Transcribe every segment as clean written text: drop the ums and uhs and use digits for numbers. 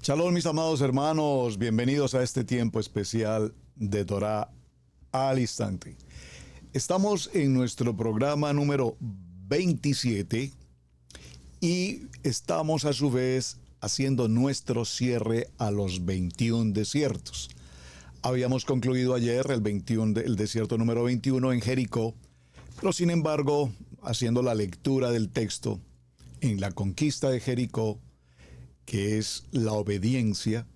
Shalom, mis amados hermanos, bienvenidos a este tiempo especial de Torah al instante. Estamos en nuestro programa número 27 y estamos a su vez haciendo nuestro cierre a los 21 desiertos. Habíamos concluido ayer el desierto número 21 en Jericó, pero sin embargo, haciendo la lectura del texto en la conquista de Jericó, que es la obediencia,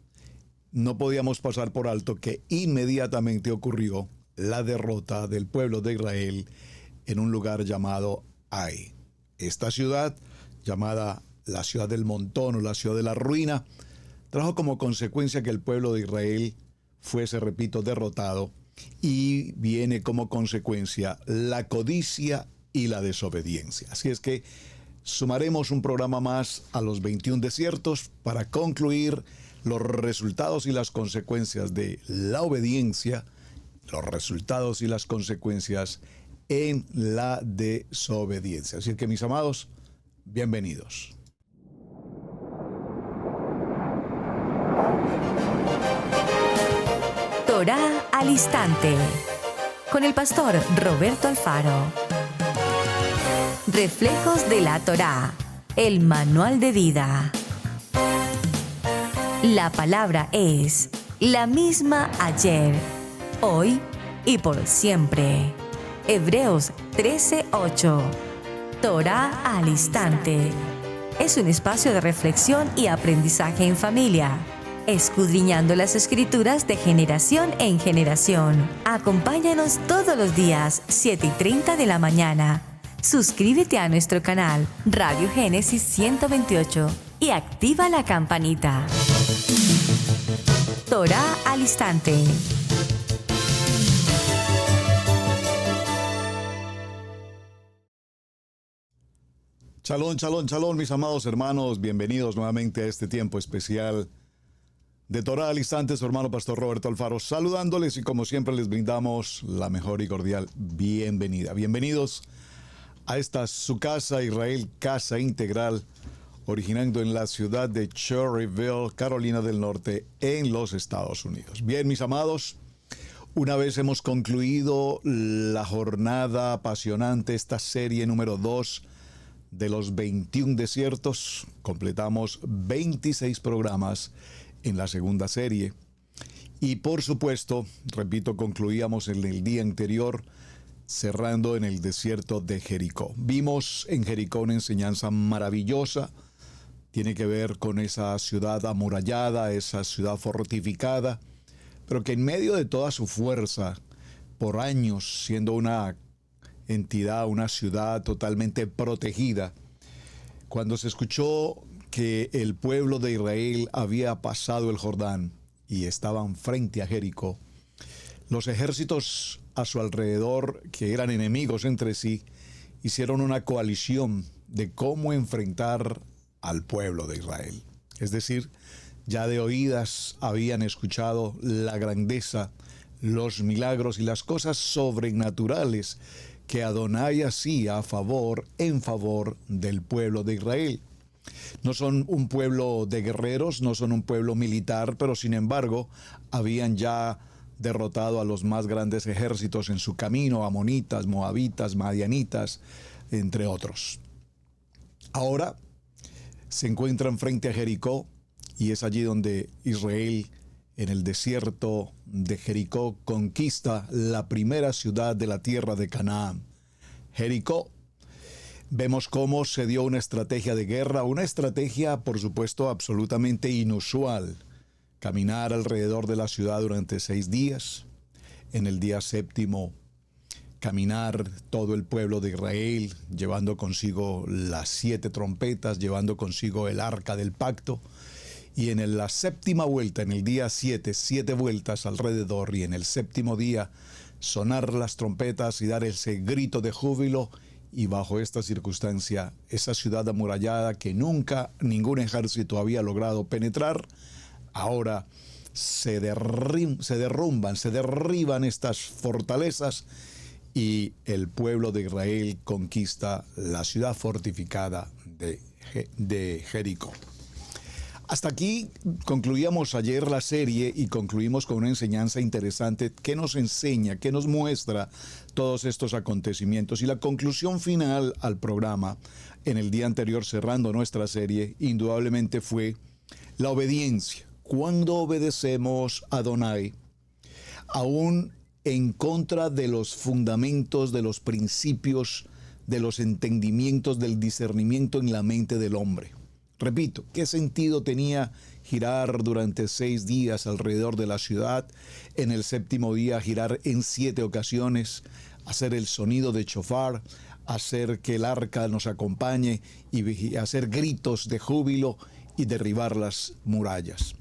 no podíamos pasar por alto que inmediatamente ocurrió la derrota del pueblo de Israel en un lugar llamado Ai. Esta ciudad, llamada la ciudad del montón o la ciudad de la ruina, trajo como consecuencia que el pueblo de Israel fuese, repito, derrotado, y viene como consecuencia la codicia y la desobediencia. Así es que sumaremos un programa más a los 21 desiertos para concluir los resultados y las consecuencias de la obediencia, los resultados y las consecuencias en la desobediencia. Así que, mis amados, bienvenidos. Torah al instante, con el pastor Roberto Alfaro. Reflejos de la Torah, el manual de vida. La palabra es la misma ayer, hoy y por siempre. Hebreos 13:8. Torah al instante. Es un espacio de reflexión y aprendizaje en familia, escudriñando las escrituras de generación en generación. Acompáñanos todos los días, 7:30 de la mañana. Suscríbete a nuestro canal Radio Génesis 128 y activa la campanita. Torah al instante. Shalom, shalom, shalom, mis amados hermanos. Bienvenidos nuevamente a este tiempo especial de Torah al instante. Su hermano pastor Roberto Alfaro saludándoles y como siempre les brindamos la mejor y cordial bienvenida. Bienvenidos a esta su casa, Israel Casa Integral, originando en la ciudad de Cherryville, Carolina del Norte, en los Estados Unidos. Bien, mis amados, una vez hemos concluido la jornada apasionante, esta serie número 2 de los 21 desiertos, completamos 26 programas en la segunda serie. Y por supuesto, repito, concluíamos en el día anterior cerrando en el desierto de Jericó. Vimos en Jericó una enseñanza maravillosa, tiene que ver con esa ciudad amurallada, esa ciudad fortificada, pero que en medio de toda su fuerza, por años siendo una entidad, una ciudad totalmente protegida, cuando se escuchó que el pueblo de Israel había pasado el Jordán y estaban frente a Jericó, los ejércitos a su alrededor, que eran enemigos entre sí, hicieron una coalición de cómo enfrentar al pueblo de Israel. Es decir, ya de oídas habían escuchado la grandeza, los milagros y las cosas sobrenaturales que Adonai hacía en favor del pueblo de Israel. No son un pueblo de guerreros, no son un pueblo militar, pero sin embargo habían ya derrotado a los más grandes ejércitos en su camino, amonitas, moabitas, madianitas, entre otros. Ahora se encuentran frente a Jericó y es allí donde Israel, en el desierto de Jericó, conquista la primera ciudad de la tierra de Canaán, Jericó. Vemos cómo se dio una estrategia de guerra, una estrategia, por supuesto, absolutamente inusual. Caminar alrededor de la ciudad durante 6 días. En el día séptimo, caminar todo el pueblo de Israel, llevando consigo las 7 trompetas, llevando consigo el arca del pacto. Y en la séptima vuelta, en el día 7, 7 vueltas alrededor, y en el séptimo día, sonar las trompetas y dar ese grito de júbilo. Y bajo esta circunstancia, esa ciudad amurallada que nunca ningún ejército había logrado penetrar, ahora se derriban estas fortalezas y el pueblo de Israel conquista la ciudad fortificada de Jericó. Hasta aquí concluíamos ayer la serie y concluimos con una enseñanza interesante que nos enseña, que nos muestra todos estos acontecimientos. Y la conclusión final al programa, en el día anterior cerrando nuestra serie, indudablemente fue la obediencia. Cuando obedecemos a Adonai, aún en contra de los fundamentos, de los principios, de los entendimientos, del discernimiento en la mente del hombre. Repito, ¿qué sentido tenía girar durante 6 días alrededor de la ciudad? En el 7º día girar en 7 ocasiones, hacer el sonido de shofar, hacer que el arca nos acompañe y hacer gritos de júbilo y derribar las murallas.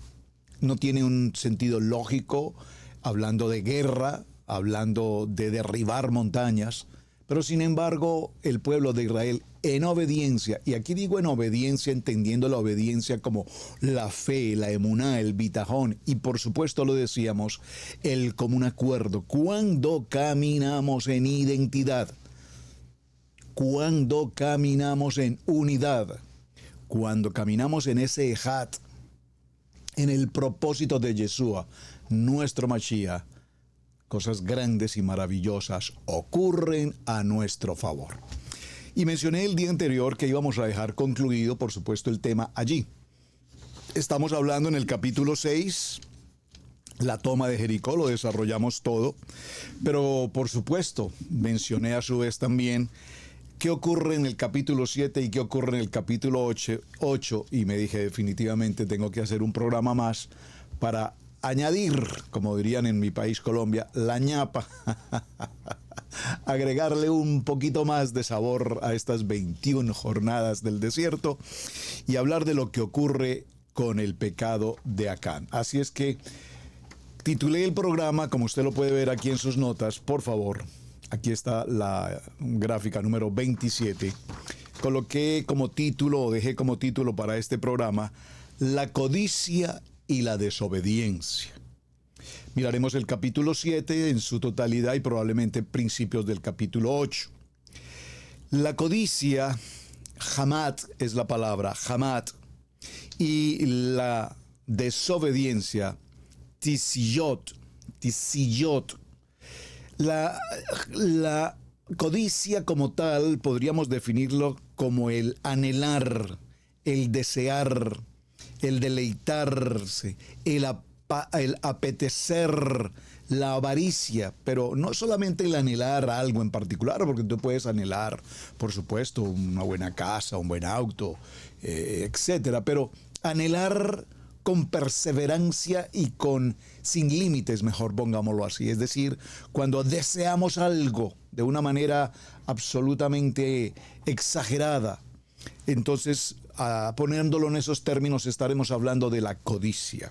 No tiene un sentido lógico, hablando de guerra, hablando de derribar montañas. Pero sin embargo, el pueblo de Israel en obediencia, y aquí digo en obediencia entendiendo la obediencia como la fe, la emuná, el bitajón, y por supuesto lo decíamos, el común acuerdo. Cuando caminamos en identidad, cuando caminamos en unidad, cuando caminamos en ese ejat, en el propósito de Yeshua, nuestro Mashiach, cosas grandes y maravillosas ocurren a nuestro favor. Y mencioné el día anterior que íbamos a dejar concluido, por supuesto, el tema allí. Estamos hablando en el capítulo 6, la toma de Jericó, lo desarrollamos todo, pero por supuesto mencioné a su vez también qué ocurre en el capítulo 7 y qué ocurre en el capítulo 8, y me dije definitivamente tengo que hacer un programa más para añadir, como dirían en mi país Colombia, la ñapa, agregarle un poquito más de sabor a estas 21 jornadas del desierto y hablar de lo que ocurre con el pecado de Acán. Así es que titulé el programa, como usted lo puede ver aquí en sus notas, por favor, aquí está la gráfica número 27, coloqué como título o dejé como título para este programa, la codicia y la desobediencia. Miraremos el capítulo 7 en su totalidad y probablemente principios del capítulo 8. La codicia, hamat es la palabra, hamat, y la desobediencia, tisiyot. La codicia como tal podríamos definirlo como el anhelar, el desear, el deleitarse, el apetecer, la avaricia, pero no solamente el anhelar algo en particular, porque tú puedes anhelar, por supuesto, una buena casa, un buen auto, etcétera, pero anhelar con perseverancia y sin límites, mejor pongámoslo así. Es decir, cuando deseamos algo de una manera absolutamente exagerada, entonces, poniéndolo en esos términos, estaremos hablando de la codicia.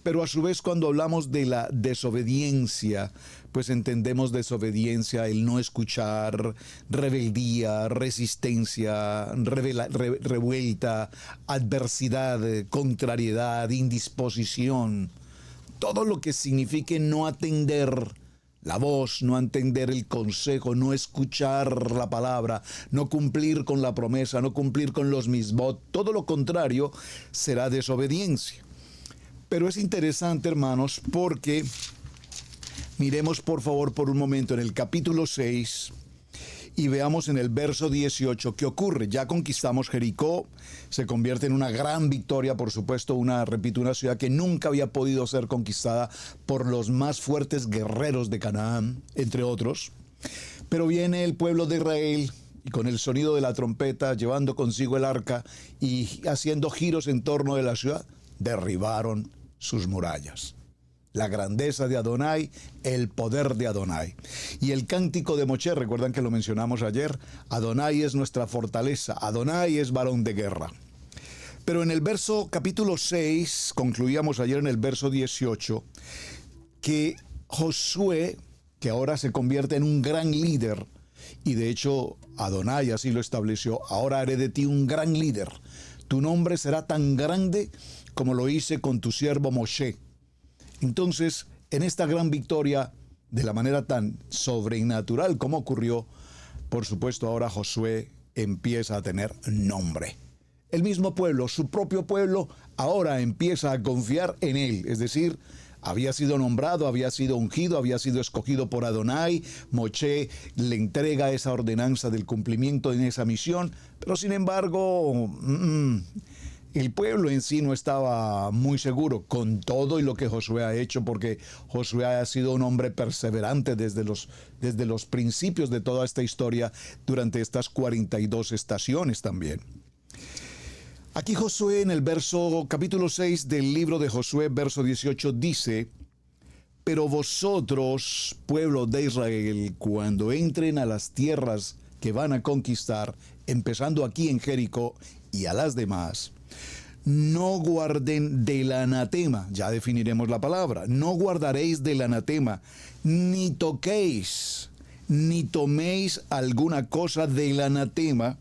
Pero a su vez, cuando hablamos de la desobediencia, pues entendemos desobediencia, el no escuchar, rebeldía, resistencia, revuelta, adversidad, contrariedad, indisposición. Todo lo que signifique no atender la voz, no atender el consejo, no escuchar la palabra, no cumplir con la promesa, no cumplir con los misbot, todo lo contrario será desobediencia. Pero es interesante, hermanos, porque miremos por favor por un momento en el capítulo 6 y veamos en el verso 18 qué ocurre. Ya conquistamos Jericó, se convierte en una gran victoria, por supuesto, una ciudad que nunca había podido ser conquistada por los más fuertes guerreros de Canaán, entre otros. Pero viene el pueblo de Israel y con el sonido de la trompeta, llevando consigo el arca y haciendo giros en torno de la ciudad, derribaron sus murallas. La grandeza de Adonai, el poder de Adonai. Y el cántico de Moshe, recuerdan que lo mencionamos ayer, Adonai es nuestra fortaleza, Adonai es varón de guerra. Pero en el capítulo 6, concluíamos ayer en el verso 18, que Josué, que ahora se convierte en un gran líder, y de hecho Adonai así lo estableció, ahora haré de ti un gran líder. Tu nombre será tan grande como lo hice con tu siervo Moshe. Entonces, en esta gran victoria, de la manera tan sobrenatural como ocurrió, por supuesto ahora Josué empieza a tener nombre. El mismo pueblo, su propio pueblo, ahora empieza a confiar en él. Es decir, había sido nombrado, había sido ungido, había sido escogido por Adonai. Moshe le entrega esa ordenanza del cumplimiento en esa misión, pero sin embargo, el pueblo en sí no estaba muy seguro con todo y lo que Josué ha hecho, porque Josué ha sido un hombre perseverante desde los principios de toda esta historia durante estas 42 estaciones también. Aquí Josué en el capítulo 6 del libro de Josué, verso 18, dice: pero vosotros, pueblo de Israel, cuando entren a las tierras que van a conquistar, empezando aquí en Jericó y a las demás, no guarden del anatema, ya definiremos la palabra, no guardaréis del anatema, ni toquéis, ni toméis alguna cosa del anatema,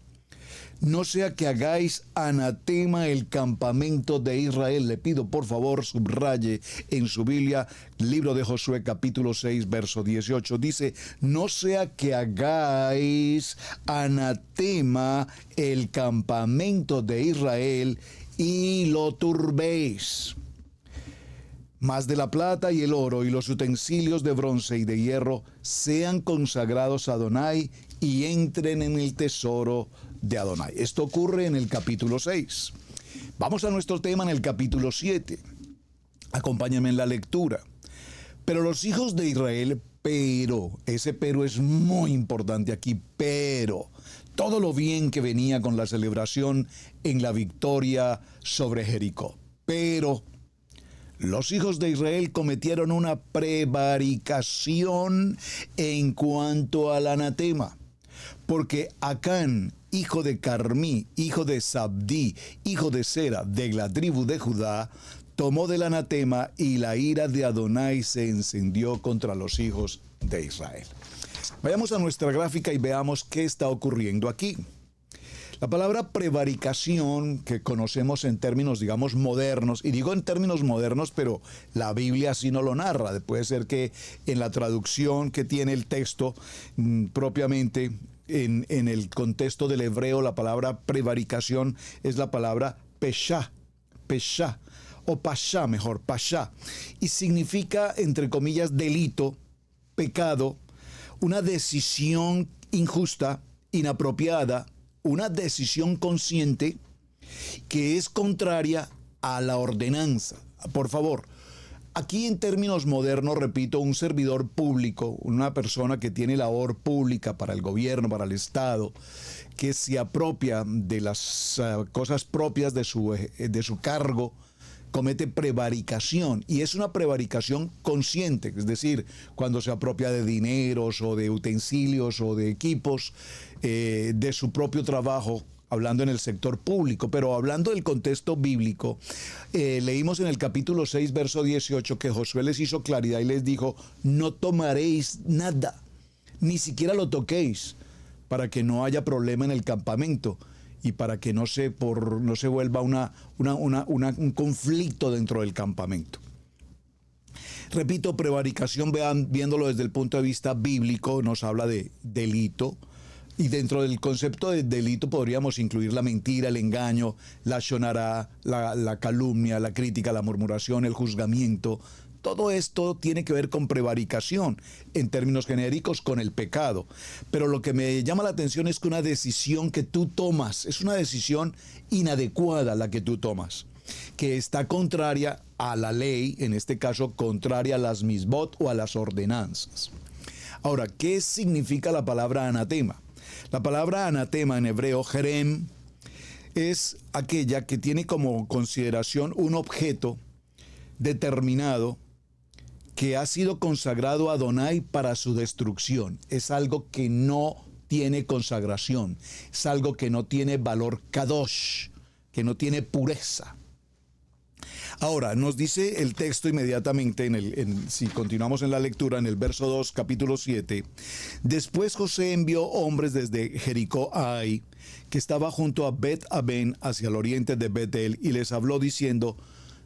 no sea que hagáis anatema el campamento de Israel. Le pido por favor subraye en su Biblia, libro de Josué capítulo 6 verso 18, dice: no sea que hagáis anatema el campamento de Israel y lo turbéis. Mas de la plata y el oro y los utensilios de bronce y de hierro sean consagrados a Adonai y entren en el tesoro de Adonai. Esto ocurre en el capítulo 6. Vamos a nuestro tema en el capítulo 7. Acompáñenme en la lectura. Pero los hijos de Israel, ese pero es muy importante aquí, pero todo lo bien que venía con la celebración en la victoria sobre Jericó. Pero los hijos de Israel cometieron una prevaricación en cuanto al anatema, porque Acán, hijo de Carmí, hijo de Sabdí, hijo de Sera, de la tribu de Judá, tomó del anatema y la ira de Adonai se encendió contra los hijos de Israel. Vayamos a nuestra gráfica y veamos qué está ocurriendo aquí. La palabra prevaricación, que conocemos en términos, digamos, modernos, y digo en términos modernos, pero la Biblia así no lo narra. Puede ser que en la traducción que tiene el texto, propiamente en el contexto del hebreo, la palabra prevaricación es la palabra peshá, o pashá, mejor, pashá, y significa, entre comillas, delito, pecado, una decisión injusta, inapropiada, una decisión consciente que es contraria a la ordenanza. Por favor, aquí en términos modernos, repito, un servidor público, una persona que tiene labor pública para el gobierno, para el Estado, que se apropia de las cosas propias de su cargo, comete prevaricación, y es una prevaricación consciente, es decir, cuando se apropia de dineros o de utensilios o de equipos de su propio trabajo, hablando en el sector público. Pero hablando del contexto bíblico, leímos en el capítulo 6, verso 18, que Josué les hizo claridad y les dijo: no tomaréis nada, ni siquiera lo toquéis, para que no haya problema en el campamento y para que no se vuelva un conflicto dentro del campamento. Repito, prevaricación, viéndolo desde el punto de vista bíblico, nos habla de delito. Y dentro del concepto de delito podríamos incluir la mentira, el engaño, la shonará, la calumnia, la crítica, la murmuración, el juzgamiento. Todo esto tiene que ver con prevaricación, en términos genéricos, con el pecado. Pero lo que me llama la atención es que una decisión que tú tomas, es una decisión inadecuada la que tú tomas, que está contraria a la ley, en este caso contraria a las misbot o a las ordenanzas. Ahora, ¿qué significa la palabra anatema? La palabra anatema en hebreo, jerem, es aquella que tiene como consideración un objeto determinado que ha sido consagrado a Adonai para su destrucción. Es algo que no tiene consagración, es algo que no tiene valor kadosh, que no tiene pureza. Ahora, nos dice el texto inmediatamente, si continuamos en la lectura, en el verso 2, capítulo 7, después José envió hombres desde Jericó a Ai, que estaba junto a Bet-Aben, hacia el oriente de Betel, y les habló diciendo: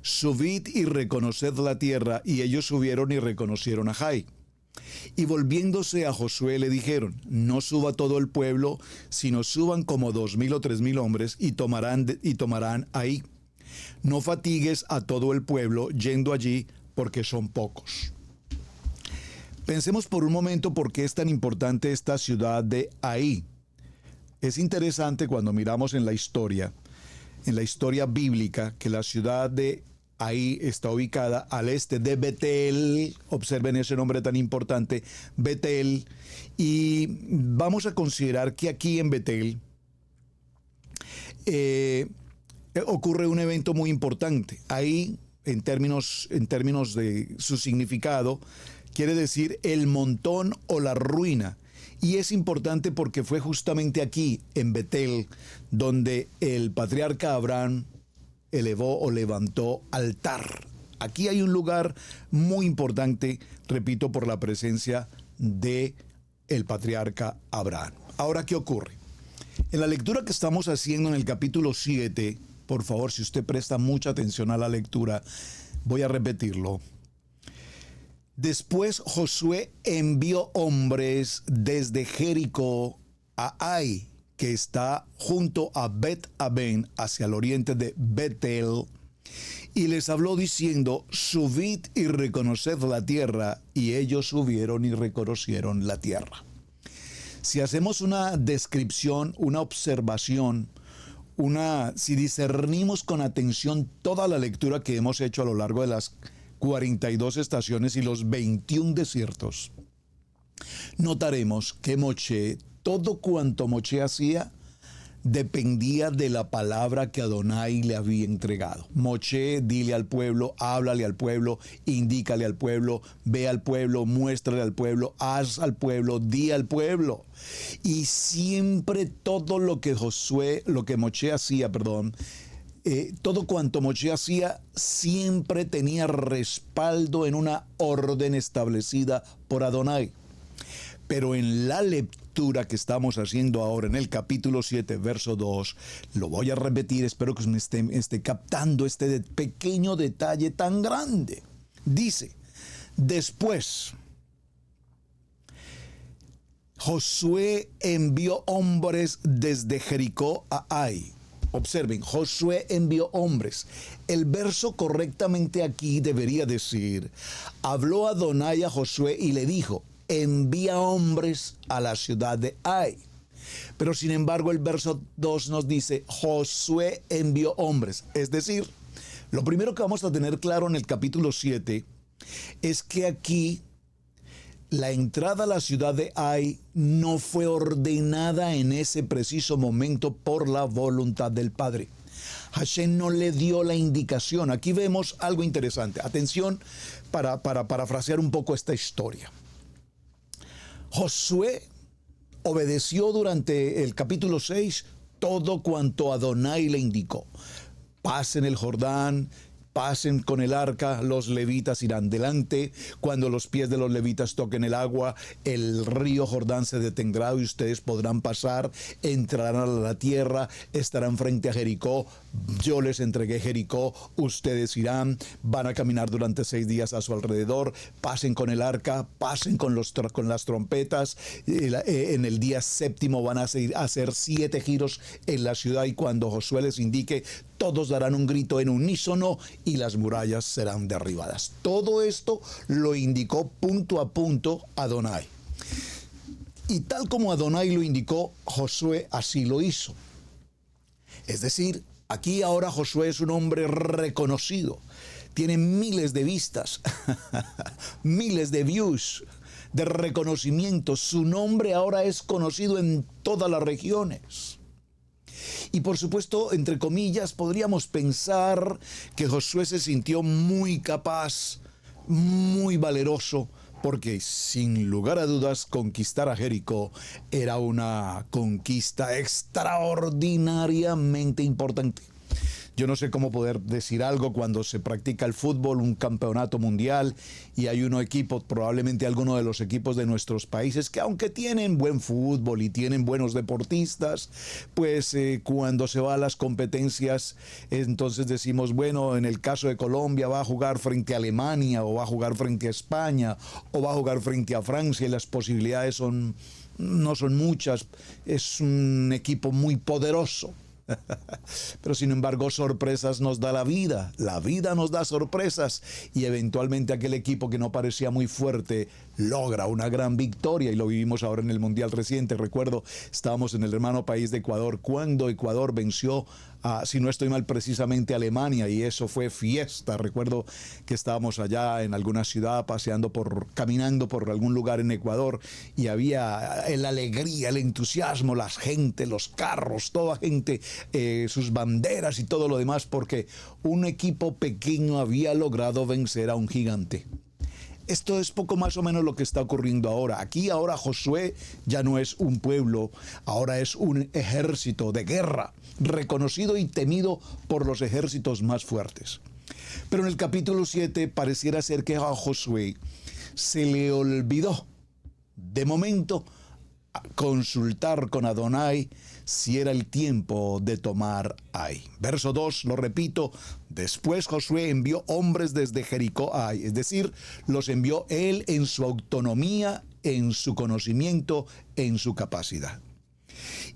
subid y reconoced la tierra, y ellos subieron y reconocieron a Jai. Y volviéndose a Josué le dijeron: no suba todo el pueblo, sino suban como 2,000 o 3,000 hombres y tomarán ahí. No fatigues a todo el pueblo yendo allí, porque son pocos. Pensemos por un momento por qué es tan importante esta ciudad de Ahí. Es interesante cuando miramos en la historia bíblica, que la ciudad de Ahí está ubicada al este de Betel. Observen ese nombre tan importante, Betel. Y vamos a considerar que aquí en Betel ocurre un evento muy importante. Ahí, en términos de su significado, quiere decir el montón o la ruina. Y es importante porque fue justamente aquí, en Betel, donde el patriarca Abraham elevó o levantó altar. Aquí hay un lugar muy importante, repito, por la presencia de el patriarca Abraham. Ahora, ¿qué ocurre? En la lectura que estamos haciendo en el capítulo 7, por favor, si usted presta mucha atención a la lectura, voy a repetirlo. Después Josué envió hombres desde Jericó a Ai, que está junto a Bet-Aben, hacia el oriente de Betel, y les habló diciendo: subid y reconoced la tierra. Y ellos subieron y reconocieron la tierra. Si hacemos una descripción, una observación, si discernimos con atención toda la lectura que hemos hecho a lo largo de las 42 estaciones y los 21 desiertos, notaremos que Moshe, todo cuanto Moshe hacía, dependía de la palabra que Adonai le había entregado. Moshe, dile al pueblo, háblale al pueblo, indícale al pueblo, ve al pueblo, muéstrale al pueblo, haz al pueblo, di al pueblo. Y siempre todo lo que Moshe hacía, todo cuanto Moshe hacía siempre tenía respaldo en una orden establecida por Adonai. Pero en la lectura que estamos haciendo ahora en el capítulo 7, verso 2, lo voy a repetir, espero que me esté captando este pequeño detalle tan grande. Dice: después Josué envió hombres desde Jericó a Ai. Observen, Josué envió hombres. El verso correctamente aquí debería decir: habló Adonai a Josué y le dijo: envía hombres a la ciudad de Ai. Pero sin embargo el verso 2 nos dice: Josué envió hombres. Es decir, lo primero que vamos a tener claro en el capítulo 7 es que aquí la entrada a la ciudad de Ai no fue ordenada en ese preciso momento por la voluntad del Padre. Hashem no le dio la indicación. Aquí vemos algo interesante. Atención para parafrasear un poco esta historia. Josué obedeció durante el capítulo 6 todo cuanto Adonai le indicó. Pasen el Jordán, pasen con el arca, los levitas irán delante. Cuando los pies de los levitas toquen el agua, el río Jordán se detendrá y ustedes podrán pasar, entrarán a la tierra, estarán frente a Jericó. Yo les entregué Jericó, ustedes irán, van a caminar durante 6 días a su alrededor, pasen con el arca, pasen con las trompetas. En el día 7º van a hacer 7 giros en la ciudad, y cuando Josué les indique, todos darán un grito en unísono y las murallas serán derribadas. Todo esto lo indicó punto a punto Adonai. Y tal como Adonai lo indicó, Josué así lo hizo. Es decir, aquí ahora Josué es un hombre reconocido. Tiene miles de vistas, miles de views, de reconocimiento. Su nombre ahora es conocido en todas las regiones. Y por supuesto, entre comillas, podríamos pensar que Josué se sintió muy capaz, muy valeroso, porque sin lugar a dudas conquistar a Jericó era una conquista extraordinariamente importante. Yo no sé cómo poder decir algo cuando se practica el fútbol, un campeonato mundial, y hay unos equipos, probablemente alguno de los equipos de nuestros países, que aunque tienen buen fútbol y tienen buenos deportistas, pues cuando se va a las competencias, entonces decimos, bueno, en el caso de Colombia va a jugar frente a Alemania, o va a jugar frente a España, o va a jugar frente a Francia, y las posibilidades no son muchas. Es un equipo muy poderoso. Pero sin embargo, sorpresas nos da la vida nos da sorpresas, y eventualmente aquel equipo que no parecía muy fuerte logra una gran victoria, y lo vivimos ahora en el Mundial reciente. Recuerdo, estábamos en el hermano país de Ecuador cuando Ecuador venció si no estoy mal, precisamente Alemania, y eso fue fiesta. Recuerdo que estábamos allá en alguna ciudad caminando por algún lugar en Ecuador, y había la alegría, el entusiasmo, la gente, los carros, toda gente, sus banderas y todo lo demás, porque un equipo pequeño había logrado vencer a un gigante. Esto es poco más o menos lo que está ocurriendo ahora. Ahora Josué ya no es un pueblo, ahora es un ejército de guerra, reconocido y temido por los ejércitos más fuertes. Pero en el capítulo 7 pareciera ser que a Josué se le olvidó, de momento, consultar con Adonai si era el tiempo de tomar Ai. Verso 2, lo repito: después Josué envió hombres desde Jericó a Ai, es decir, los envió él en su autonomía, en su conocimiento, en su capacidad.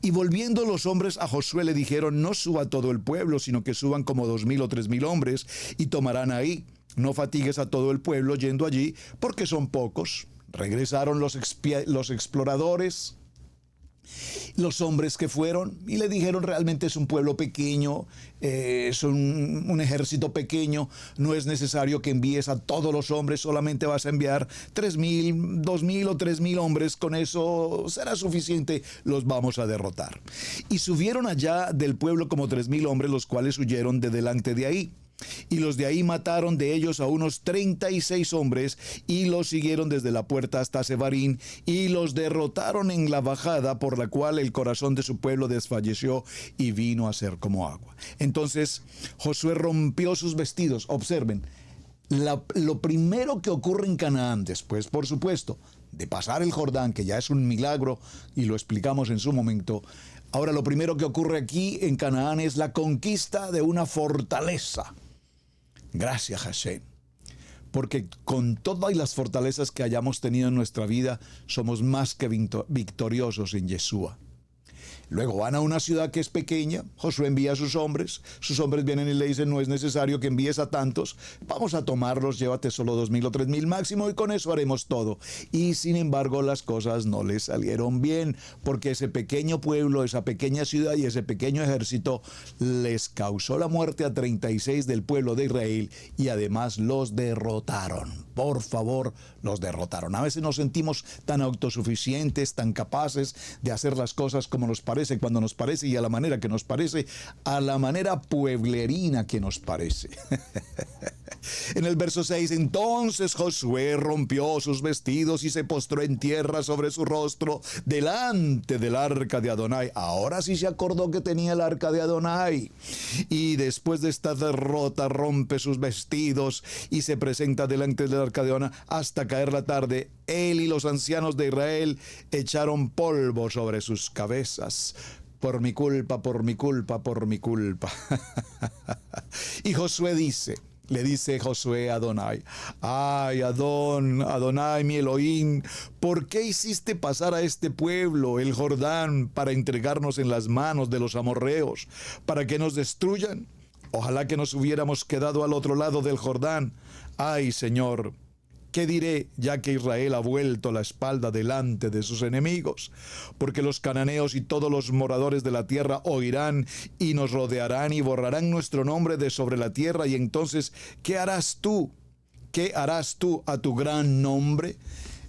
Y volviendo los hombres a Josué le dijeron: no suba todo el pueblo, sino que suban como 2,000 o 3,000 hombres y tomarán Ai. No fatigues a todo el pueblo yendo allí, porque son pocos. Regresaron los exploradores, los hombres que fueron, y le dijeron: realmente es un pueblo pequeño, es un ejército pequeño, no es necesario que envíes a todos los hombres, solamente vas a enviar 3,000, 2,000 o 3,000 hombres, con eso será suficiente, los vamos a derrotar. Y subieron allá del pueblo como 3,000 hombres, los cuales huyeron de delante de ahí. Y los de ahí mataron de ellos a unos 36 hombres, y los siguieron desde la puerta hasta Sebarín, y los derrotaron en la bajada, por la cual el corazón de su pueblo desfalleció y vino a ser como agua. Entonces Josué rompió sus vestidos. Observen, lo primero que ocurre en Canaán, después, por supuesto, de pasar el Jordán, que ya es un milagro, y lo explicamos en su momento. Ahora, lo primero que ocurre aquí en Canaán es la conquista de una fortaleza. Gracias, Hashem. Porque con todas las fortalezas que hayamos tenido en nuestra vida, somos más que victoriosos en Yeshua. Luego van a una ciudad que es pequeña. Josué envía a sus hombres vienen y le dicen: no es necesario que envíes a tantos, vamos a tomarlos, llévate solo 2,000 o 3,000 máximo, y con eso haremos todo. Y sin embargo las cosas no les salieron bien, porque ese pequeño pueblo, esa pequeña ciudad y ese pequeño ejército les causó la muerte a 36 del pueblo de Israel, y además los derrotaron. Por favor, los derrotaron. A veces nos sentimos tan autosuficientes, tan capaces de hacer las cosas como nos parece, cuando nos parece, y a la manera que nos parece, a la manera pueblerina que nos parece. En el verso 6, entonces Josué rompió sus vestidos y se postró en tierra sobre su rostro delante del arca de Adonai. Ahora sí se acordó que tenía el arca de Adonai. Y después de esta derrota rompe sus vestidos y se presenta delante del arca de Adonai hasta caer la tarde. Él y los ancianos de Israel echaron polvo sobre sus cabezas. Por mi culpa, por mi culpa, por mi culpa. Y Josué le dice Josué a Adonai: ay, Adonai, mi Elohim, ¿por qué hiciste pasar a este pueblo el Jordán para entregarnos en las manos de los amorreos, para que nos destruyan? Ojalá que nos hubiéramos quedado al otro lado del Jordán. Ay, Señor, ¿qué diré, ya que Israel ha vuelto la espalda delante de sus enemigos? Porque los cananeos y todos los moradores de la tierra oirán y nos rodearán y borrarán nuestro nombre de sobre la tierra. Y entonces, ¿qué harás tú? ¿Qué harás tú a tu gran nombre?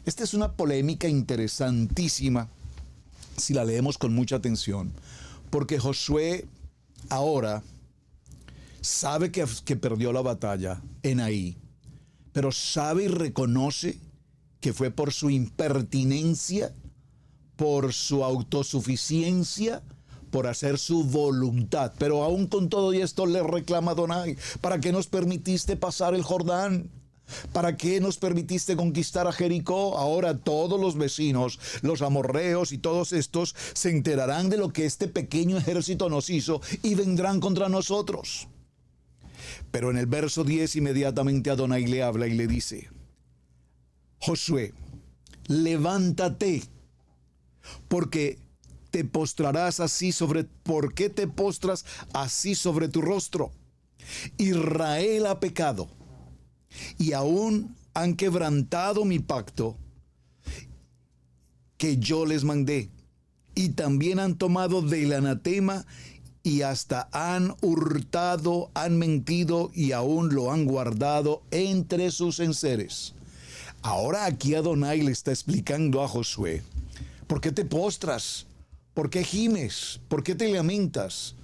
Esta es una polémica interesantísima si la leemos con mucha atención, porque Josué ahora sabe que perdió la batalla en Ai, pero sabe y reconoce que fue por su impertinencia, por su autosuficiencia, por hacer su voluntad. Pero aún con todo y esto le reclama a Adonai: ¿para qué nos permitiste pasar el Jordán? ¿Para qué nos permitiste conquistar a Jericó? Ahora todos los vecinos, los amorreos y todos estos, se enterarán de lo que este pequeño ejército nos hizo y vendrán contra nosotros. Pero en el verso 10 inmediatamente Adonai le habla y le dice: Josué, levántate, porque te postrarás así sobre... ¿Por qué te postras así sobre tu rostro? Israel ha pecado y aún han quebrantado mi pacto que yo les mandé, y también han tomado del anatema y hasta han hurtado, han mentido y aún lo han guardado entre sus enseres. Ahora aquí Adonai le está explicando a Josué: ¿por qué te postras? ¿Por qué gimes? ¿Por qué te lamentas?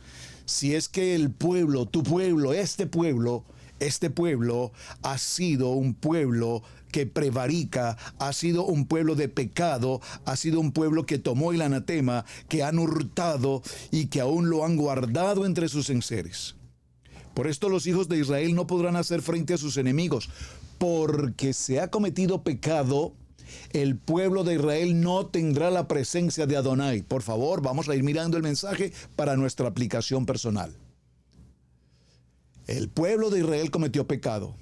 Si es que el pueblo, tu pueblo, este pueblo ha sido un pueblo que prevarica, ha sido un pueblo de pecado, ha sido un pueblo que tomó el anatema, que han hurtado y que aún lo han guardado entre sus enseres. Por esto los hijos de Israel no podrán hacer frente a sus enemigos, porque se ha cometido pecado. El pueblo de Israel no tendrá la presencia de Adonai. Por favor, vamos a ir mirando el mensaje para nuestra aplicación personal. El pueblo de Israel cometió pecado,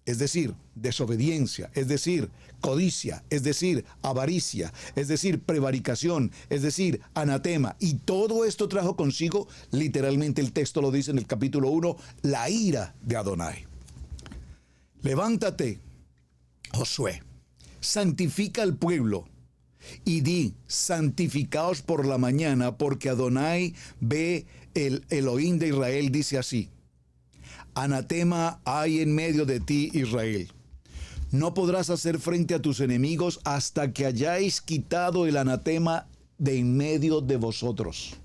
es decir, desobediencia, es decir, codicia, es decir, avaricia, es decir, prevaricación, es decir, anatema. Y todo esto trajo consigo, literalmente el texto lo dice en el capítulo 1, la ira de Adonai. Levántate, Josué, santifica al pueblo y di: santificaos por la mañana, porque Adonai ve, el Elohim de Israel dice así: anatema hay en medio de ti, Israel. No podrás hacer frente a tus enemigos hasta que hayáis quitado el anatema de en medio de vosotros.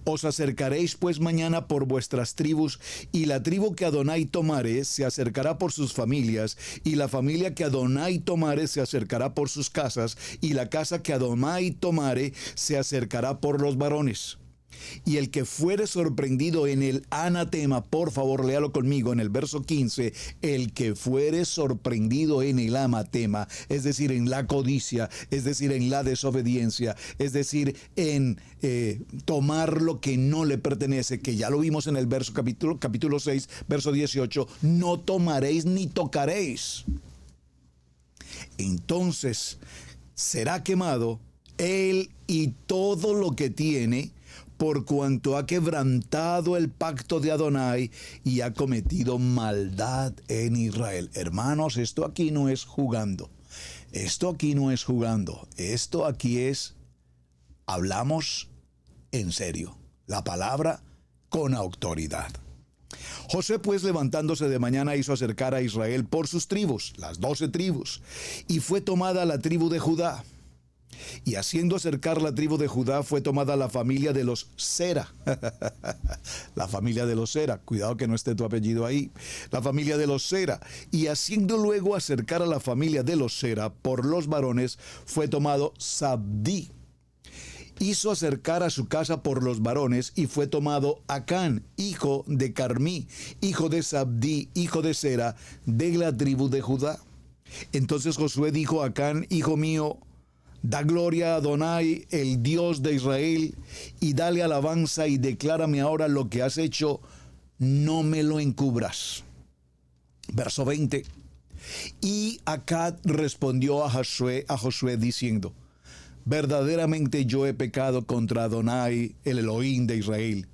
Os acercaréis pues mañana por vuestras tribus, y la tribu que Adonai tomare se acercará por sus familias, y la familia que Adonai tomare se acercará por sus casas, y la casa que Adonai tomare se acercará por los varones. Y el que fuere sorprendido en el anatema, por favor léalo conmigo en el verso 15, el que fuere sorprendido en el anatema, es decir, en la codicia, es decir, en la desobediencia, es decir, en tomar lo que no le pertenece, que ya lo vimos en el verso capítulo 6, verso 18, no tomaréis ni tocaréis. Entonces será quemado él y todo lo que tiene, por cuanto ha quebrantado el pacto de Adonai y ha cometido maldad en Israel. Hermanos, esto aquí no es jugando. Esto aquí no es jugando. Esto aquí es, hablamos en serio. La palabra con autoridad. José pues, levantándose de mañana, hizo acercar a Israel por sus tribus, las 12 tribus, y fue tomada la tribu de Judá. Y haciendo acercar la tribu de Judá, fue tomada la familia de los Sera. La familia de los Sera. Cuidado que no esté tu apellido ahí. La familia de los Sera. Y haciendo luego acercar a la familia de los Sera por los varones, fue tomado Zabdí. Hizo acercar a su casa por los varones, y fue tomado Acán, hijo de Carmí, hijo de Zabdí, hijo de Sera, de la tribu de Judá. Entonces Josué dijo a Acán: hijo mío, da gloria a Adonai, el Dios de Israel, y dale alabanza, y declárame ahora lo que has hecho, no me lo encubras. Verso 20. Y Acán respondió a Josué diciendo: verdaderamente yo he pecado contra Adonai, el Elohim de Israel,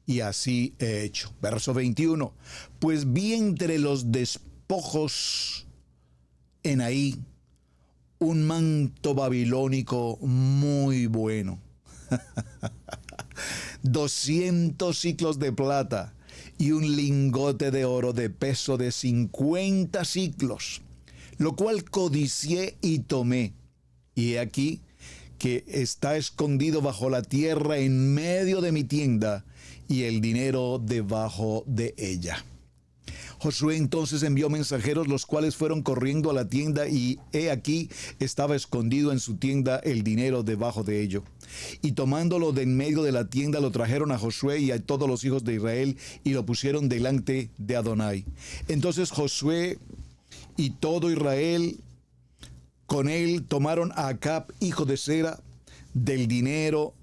y así he hecho. Verso 21. Pues vi entre los despojos en ahí un manto babilónico muy bueno, 200 siclos de plata y un lingote de oro de peso de 50 siclos, lo cual codicié y tomé. Y he aquí que está escondido bajo la tierra en medio de mi tienda, y el dinero debajo de ella. Josué entonces envió mensajeros, los cuales fueron corriendo a la tienda, y he aquí estaba escondido en su tienda el dinero debajo de ello. Y tomándolo de en medio de la tienda, lo trajeron a Josué y a todos los hijos de Israel y lo pusieron delante de Adonai. Entonces Josué y todo Israel con él tomaron a Acab, hijo de Zera, del dinero,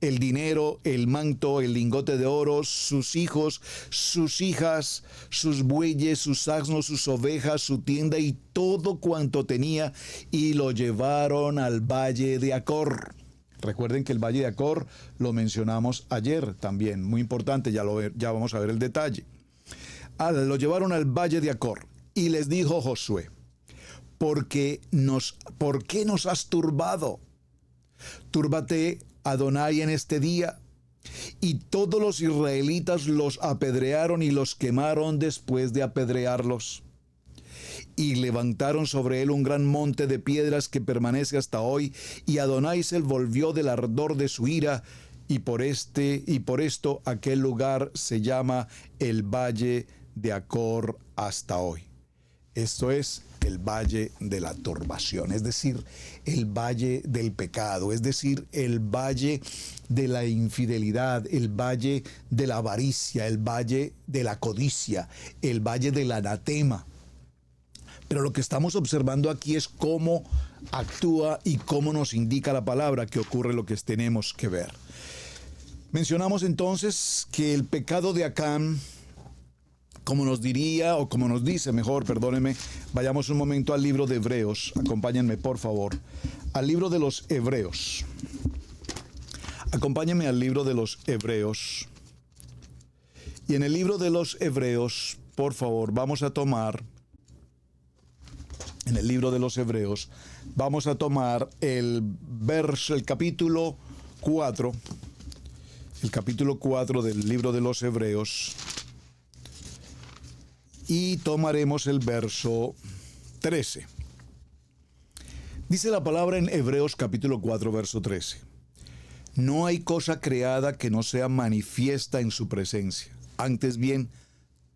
el manto, el lingote de oro, sus hijos, sus hijas, sus bueyes, sus asnos, sus ovejas, su tienda y todo cuanto tenía, y lo llevaron al valle de Acor. Recuerden que el valle de Acor lo mencionamos ayer también, muy importante, ya vamos a ver el detalle. Lo llevaron al valle de Acor y les dijo Josué: ¿por qué nos has turbado? Túrbate Adonai en este día. Y todos los israelitas los apedrearon y los quemaron después de apedrearlos. Y levantaron sobre él un gran monte de piedras que permanece hasta hoy, y Adonai se volvió del ardor de su ira, y por esto aquel lugar se llama el Valle de Acor hasta hoy. Esto es el valle de la turbación, es decir, el valle del pecado, es decir, el valle de la infidelidad, el valle de la avaricia, el valle de la codicia, el valle del anatema. Pero lo que estamos observando aquí es cómo actúa y cómo nos indica la palabra que ocurre lo que tenemos que ver. Mencionamos entonces que el pecado de Acán, como nos diría, o como nos dice mejor, perdónenme, vayamos un momento al libro de Hebreos, acompáñenme por favor, al libro de los Hebreos. Acompáñenme al libro de los Hebreos. Y en el libro de los Hebreos, por favor, vamos a tomar el capítulo 4, del libro de los Hebreos. Y tomaremos el verso 13. Dice la palabra en Hebreos capítulo 4, verso 13. No hay cosa creada que no sea manifiesta en su presencia. Antes bien,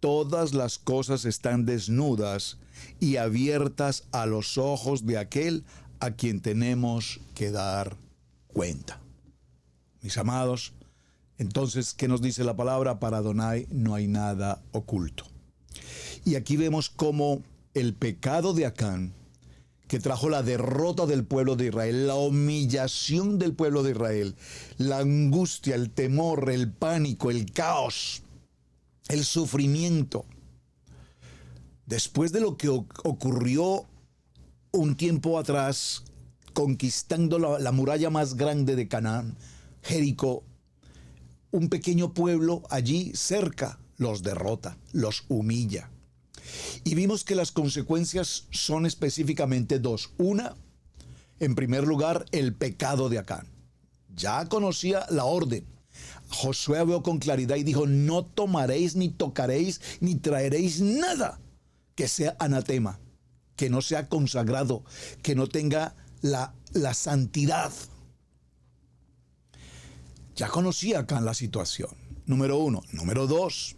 todas las cosas están desnudas y abiertas a los ojos de aquel a quien tenemos que dar cuenta. Mis amados, entonces, ¿qué nos dice la palabra? Para Adonai no hay nada oculto. Y aquí vemos cómo el pecado de Acán, que trajo la derrota del pueblo de Israel, la humillación del pueblo de Israel, la angustia, el temor, el pánico, el caos, el sufrimiento. Después de lo que ocurrió un tiempo atrás, conquistando la muralla más grande de Canaán, Jericó, un pequeño pueblo allí cerca los derrota, los humilla. Y vimos que las consecuencias son específicamente dos. Una, en primer lugar, el pecado de Acán. Ya conocía la orden. Josué habló con claridad y dijo: no tomaréis, ni tocaréis, ni traeréis nada que sea anatema, que no sea consagrado, que no tenga la santidad. Ya conocía Acán la situación. Número uno. Número dos,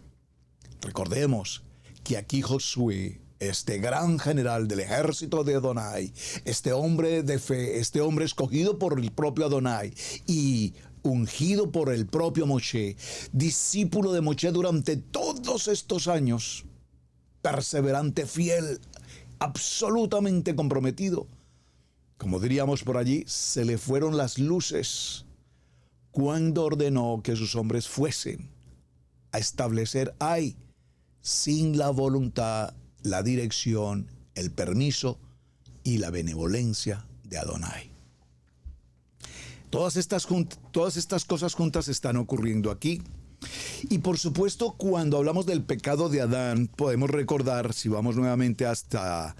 recordemos que aquí Josué, este gran general del ejército de Adonai, este hombre de fe, este hombre escogido por el propio Adonai y ungido por el propio Moshe, discípulo de Moshe durante todos estos años, perseverante, fiel, absolutamente comprometido. Como diríamos por allí, se le fueron las luces cuando ordenó que sus hombres fuesen a establecer ahí, sin la voluntad, la dirección, el permiso y la benevolencia de Adonai. Todas estas cosas juntas están ocurriendo aquí. Y por supuesto, cuando hablamos del pecado de Adán, podemos recordar, si vamos nuevamente hasta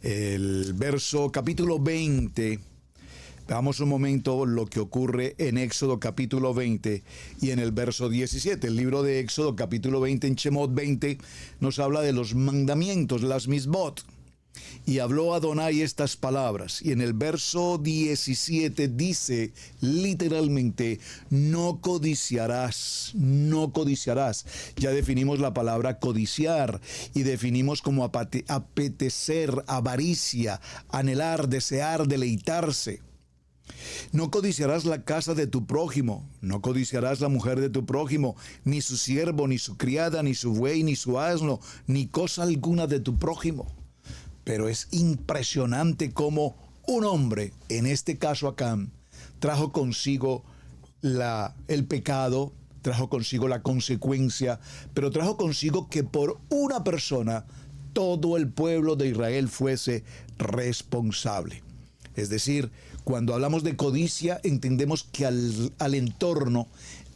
el verso capítulo 20, veamos un momento lo que ocurre en Éxodo capítulo 20 y en el verso 17. El libro de Éxodo capítulo 20, en Shemot 20, nos habla de los mandamientos, las misbot. Y habló Adonai estas palabras. Y en el verso 17 dice literalmente: no codiciarás, no codiciarás. Ya definimos la palabra codiciar y definimos como apetecer, avaricia, anhelar, desear, deleitarse. No codiciarás la casa de tu prójimo, no codiciarás la mujer de tu prójimo, ni su siervo, ni su criada, ni su buey, ni su asno, ni cosa alguna de tu prójimo. Pero es impresionante cómo un hombre, en este caso Acán, trajo consigo el pecado, trajo consigo la consecuencia, pero trajo consigo que por una persona todo el pueblo de Israel fuese responsable. Es decir, cuando hablamos de codicia, entendemos que al entorno,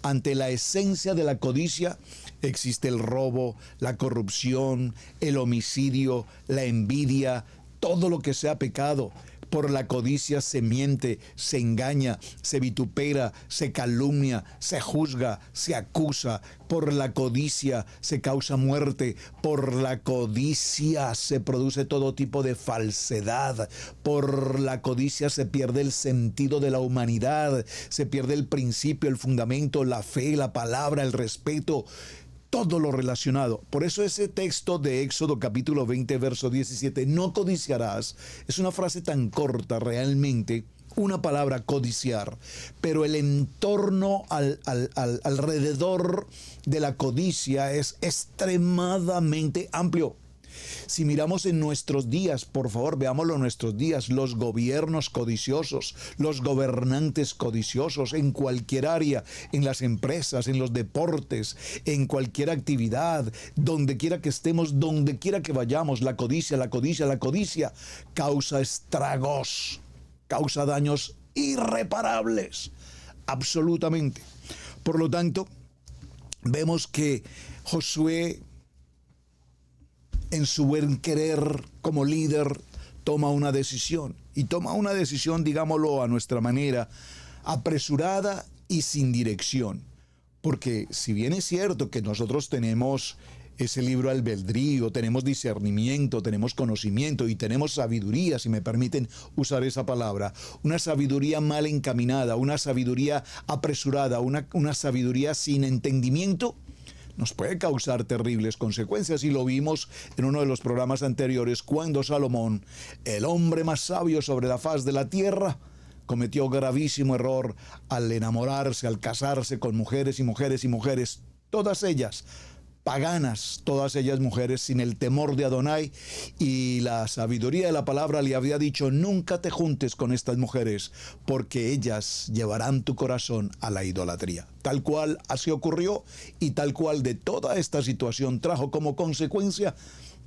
ante la esencia de la codicia, existe el robo, la corrupción, el homicidio, la envidia, todo lo que sea pecado. Por la codicia se miente, se engaña, se vitupera, se calumnia, se juzga, se acusa. Por la codicia se causa muerte. Por la codicia se produce todo tipo de falsedad. Por la codicia se pierde el sentido de la humanidad. Se pierde el principio, el fundamento, la fe, la palabra, el respeto. Todo lo relacionado. Por eso ese texto de Éxodo capítulo 20, verso 17, no codiciarás, es una frase tan corta realmente, una palabra codiciar, pero el entorno alrededor de la codicia es extremadamente amplio. Si miramos en nuestros días, por favor, veámoslo en nuestros días, los gobiernos codiciosos, los gobernantes codiciosos en cualquier área, en las empresas, en los deportes, en cualquier actividad, donde quiera que estemos, donde quiera que vayamos, la codicia causa estragos, causa daños irreparables, absolutamente. Por lo tanto, vemos que Josué, en su buen querer como líder, toma una decisión. Y toma una decisión, digámoslo a nuestra manera, apresurada y sin dirección. Porque si bien es cierto que nosotros tenemos ese libre albedrío, tenemos discernimiento, tenemos conocimiento y tenemos sabiduría, si me permiten usar esa palabra, una sabiduría mal encaminada, una sabiduría apresurada, una sabiduría sin entendimiento, nos puede causar terribles consecuencias, y lo vimos en uno de los programas anteriores cuando Salomón, el hombre más sabio sobre la faz de la tierra, cometió gravísimo error al enamorarse, al casarse con mujeres, todas ellas paganas, todas ellas mujeres sin el temor de Adonai, y la sabiduría de la palabra le había dicho: nunca te juntes con estas mujeres, porque ellas llevarán tu corazón a la idolatría. Tal cual así ocurrió, y tal cual de toda esta situación trajo como consecuencia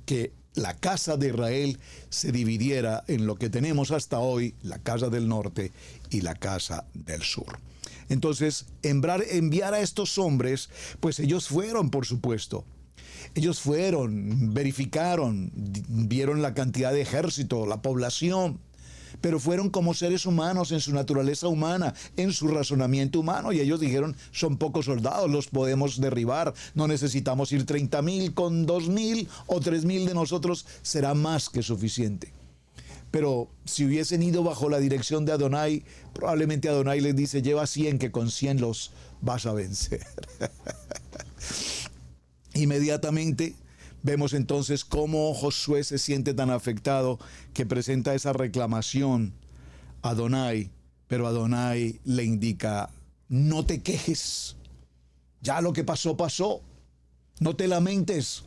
que la casa de Israel se dividiera en lo que tenemos hasta hoy, la casa del norte y la casa del sur. Entonces, enviar a estos hombres, pues ellos fueron, por supuesto. Ellos fueron, verificaron, vieron la cantidad de ejército, la población, pero fueron como seres humanos en su naturaleza humana, en su razonamiento humano, y ellos dijeron: son pocos soldados, los podemos derribar, no necesitamos ir 30,000, con 2,000 o 3,000 de nosotros será más que suficiente. Pero si hubiesen ido bajo la dirección de Adonai, probablemente Adonai les dice: lleva 100, que con 100 los vas a vencer. Inmediatamente vemos entonces cómo Josué se siente tan afectado que presenta esa reclamación a Adonai, pero Adonai le indica: no te quejes, ya lo que pasó, pasó, no te lamentes.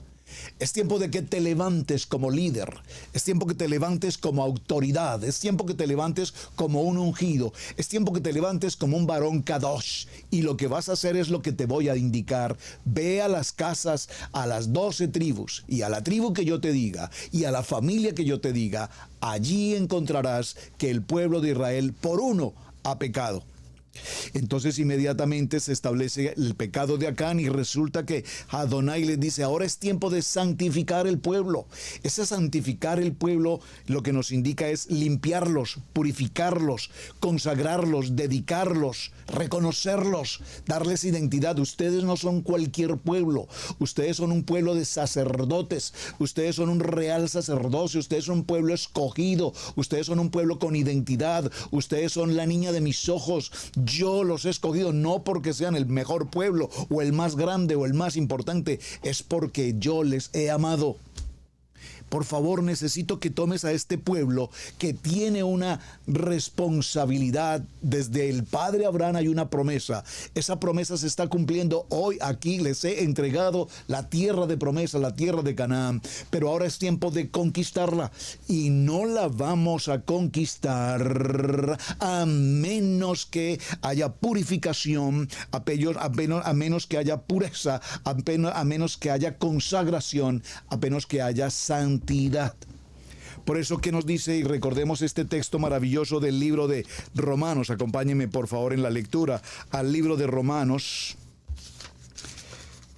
Es tiempo de que te levantes como líder, es tiempo que te levantes como autoridad, es tiempo que te levantes como un ungido, es tiempo que te levantes como un varón kadosh, y lo que vas a hacer es lo que te voy a indicar. Ve a las casas, a las 12 tribus, y a la tribu que yo te diga, y a la familia que yo te diga, allí encontrarás que el pueblo de Israel por uno ha pecado. Entonces inmediatamente se establece el pecado de Acán, y resulta que Adonai les dice: ahora es tiempo de santificar el pueblo. Ese santificar el pueblo lo que nos indica es limpiarlos, purificarlos, consagrarlos, dedicarlos, reconocerlos, darles identidad. Ustedes no son cualquier pueblo, ustedes son un pueblo de sacerdotes, ustedes son un real sacerdocio, ustedes son un pueblo escogido, ustedes son un pueblo con identidad, ustedes son la niña de mis ojos. Yo los he escogido no porque sean el mejor pueblo o el más grande o el más importante, es porque yo les he amado. Por favor, necesito que tomes a este pueblo que tiene una responsabilidad. Desde el padre Abraham hay una promesa. Esa promesa se está cumpliendo hoy. Aquí les he entregado la tierra de promesa, la tierra de Canaán. Pero ahora es tiempo de conquistarla. Y no la vamos a conquistar a menos que haya purificación, a menos que haya pureza, a menos que haya consagración, a menos que haya santidad. Por eso que nos dice, y recordemos este texto maravilloso del libro de Romanos. Acompáñenme por favor en la lectura al libro de Romanos.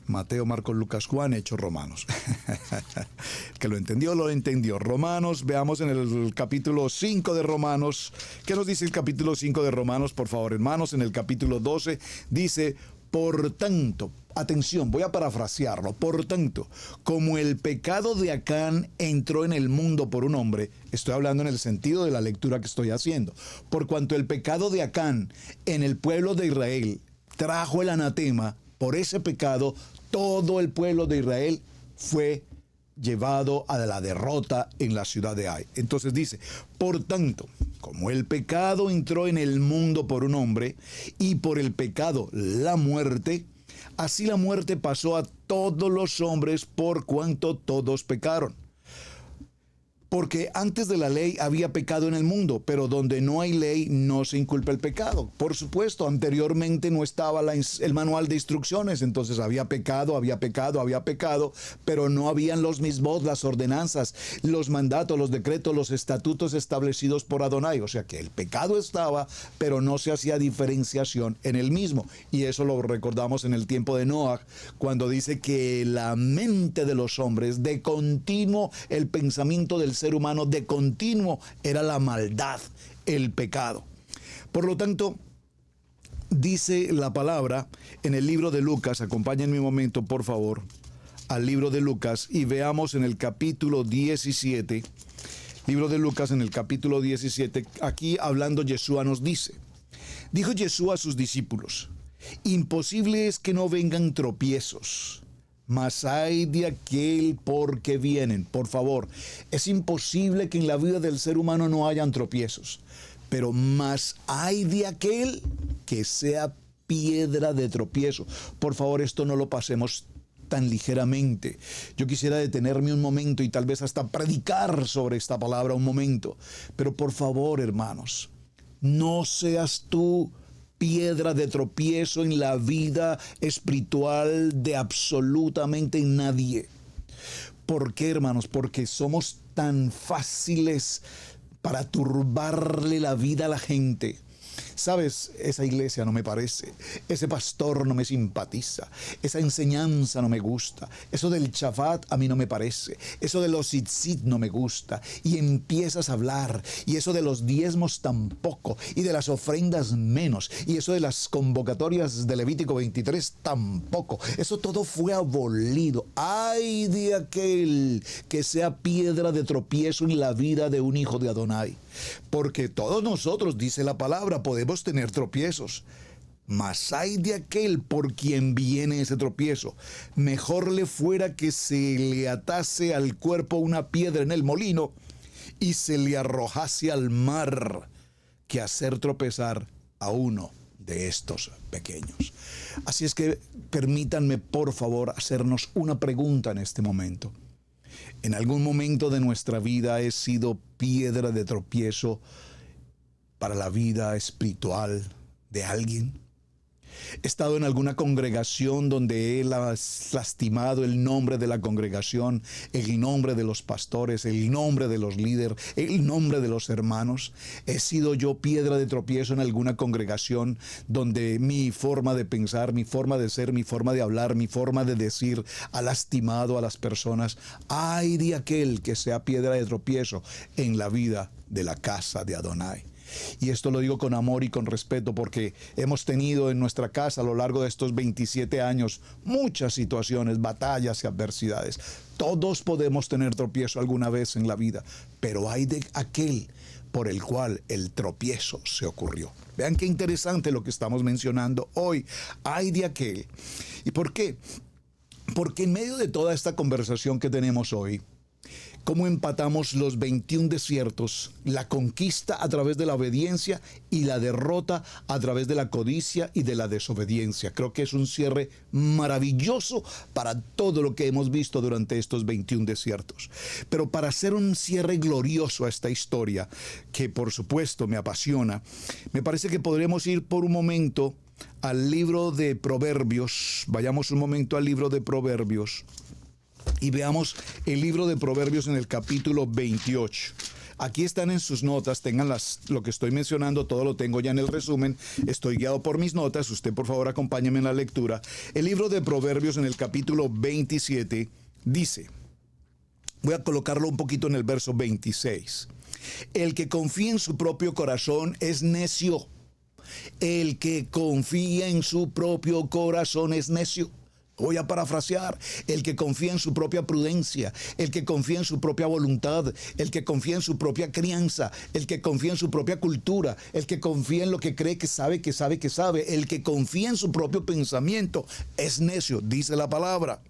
Mateo, Marcos, Lucas, Juan, Hechos, Romanos. El que lo entendió, lo entendió. Romanos, veamos en el capítulo 5 de Romanos. ¿Qué nos dice el capítulo 5 de Romanos? Por favor, hermanos, en el capítulo 12 dice: por tanto, atención, voy a parafrasearlo. Por tanto, como el pecado de Acán entró en el mundo por un hombre, estoy hablando en el sentido de la lectura que estoy haciendo, por cuanto el pecado de Acán en el pueblo de Israel trajo el anatema, por ese pecado todo el pueblo de Israel fue llevado a la derrota en la ciudad de Ai. Entonces dice: por tanto, como el pecado entró en el mundo por un hombre, y por el pecado la muerte, así la muerte pasó a todos los hombres por cuanto todos pecaron. Porque antes de la ley había pecado en el mundo, pero donde no hay ley no se inculpa el pecado. Por supuesto, anteriormente no estaba el manual de instrucciones, entonces había pecado, pero no habían los mismos, las ordenanzas, los mandatos, los decretos, los estatutos establecidos por Adonai. O sea que el pecado estaba, pero no se hacía diferenciación en el mismo. Y eso lo recordamos en el tiempo de Noah, cuando dice que la mente de los hombres, de continuo, el pensamiento del ser humano de continuo era la maldad, el pecado. Por lo tanto, dice la palabra en el libro de Lucas, acompáñenme un momento por favor al libro de Lucas y veamos en el capítulo 17, libro de Lucas en el capítulo 17, aquí hablando Yeshua nos dice: dijo Yeshua a sus discípulos: imposible es que no vengan tropiezos, mas hay de aquel por que vienen. Por favor, es imposible que en la vida del ser humano no hayan tropiezos, pero más hay de aquel que sea piedra de tropiezo. Por favor, esto no lo pasemos tan ligeramente. Yo quisiera detenerme un momento y tal vez hasta predicar sobre esta palabra un momento, pero por favor, hermanos, no seas tú piedra de tropiezo en la vida espiritual de absolutamente nadie. ¿Por qué, hermanos? Porque somos tan fáciles para turbarle la vida a la gente. ¿Sabes? Esa iglesia no me parece, ese pastor no me simpatiza, esa enseñanza no me gusta, eso del Shabbat a mí no me parece, eso de los tzitzit no me gusta, y empiezas a hablar, y eso de los diezmos tampoco, y de las ofrendas menos, y eso de las convocatorias de Levítico 23 tampoco, eso todo fue abolido. ¡Ay de aquel que sea piedra de tropiezo en la vida de un hijo de Adonai! Porque todos nosotros, dice la palabra, podemos tener tropiezos, mas hay de aquel por quien viene ese tropiezo. Mejor le fuera que se le atase al cuerpo una piedra en el molino y se le arrojase al mar, que hacer tropezar a uno de estos pequeños. Así es que permítanme, por favor, hacernos una pregunta en este momento. ¿En algún momento de nuestra vida he sido piedra de tropiezo para la vida espiritual de alguien? ¿He estado en alguna congregación donde he lastimado el nombre de la congregación, el nombre de los pastores, el nombre de los líderes, el nombre de los hermanos? ¿He sido yo piedra de tropiezo en alguna congregación donde mi forma de pensar, mi forma de ser, mi forma de hablar, mi forma de decir ha lastimado a las personas? ¡Ay de aquel que sea piedra de tropiezo en la vida de la casa de Adonai! Y esto lo digo con amor y con respeto, porque hemos tenido en nuestra casa a lo largo de estos 27 años muchas situaciones, batallas y adversidades. Todos podemos tener tropiezo alguna vez en la vida, pero hay de aquel por el cual el tropiezo se ocurrió. Vean qué interesante lo que estamos mencionando hoy. Hay de aquel. ¿Y por qué? Porque en medio de toda esta conversación que tenemos hoy, cómo empatamos los 21 desiertos, la conquista a través de la obediencia y la derrota a través de la codicia y de la desobediencia. Creo que es un cierre maravilloso para todo lo que hemos visto durante estos 21 desiertos. Pero para hacer un cierre glorioso a esta historia, que por supuesto me apasiona, me parece que podremos ir por un momento al libro de Proverbios. Vayamos un momento al libro de Proverbios y veamos el libro de Proverbios en el capítulo 28. Aquí están en sus notas, tengan lo que estoy mencionando, todo lo tengo ya en el resumen, estoy guiado por mis notas, usted por favor acompáñeme en la lectura. El libro de Proverbios en el capítulo 27 dice, voy a colocarlo un poquito en el verso 26, el que confía en su propio corazón es necio. El que confía en su propio corazón es necio. Voy a parafrasear, el que confía en su propia prudencia, el que confía en su propia voluntad, el que confía en su propia crianza, el que confía en su propia cultura, el que confía en lo que cree que sabe, el que confía en su propio pensamiento es necio, dice la palabra.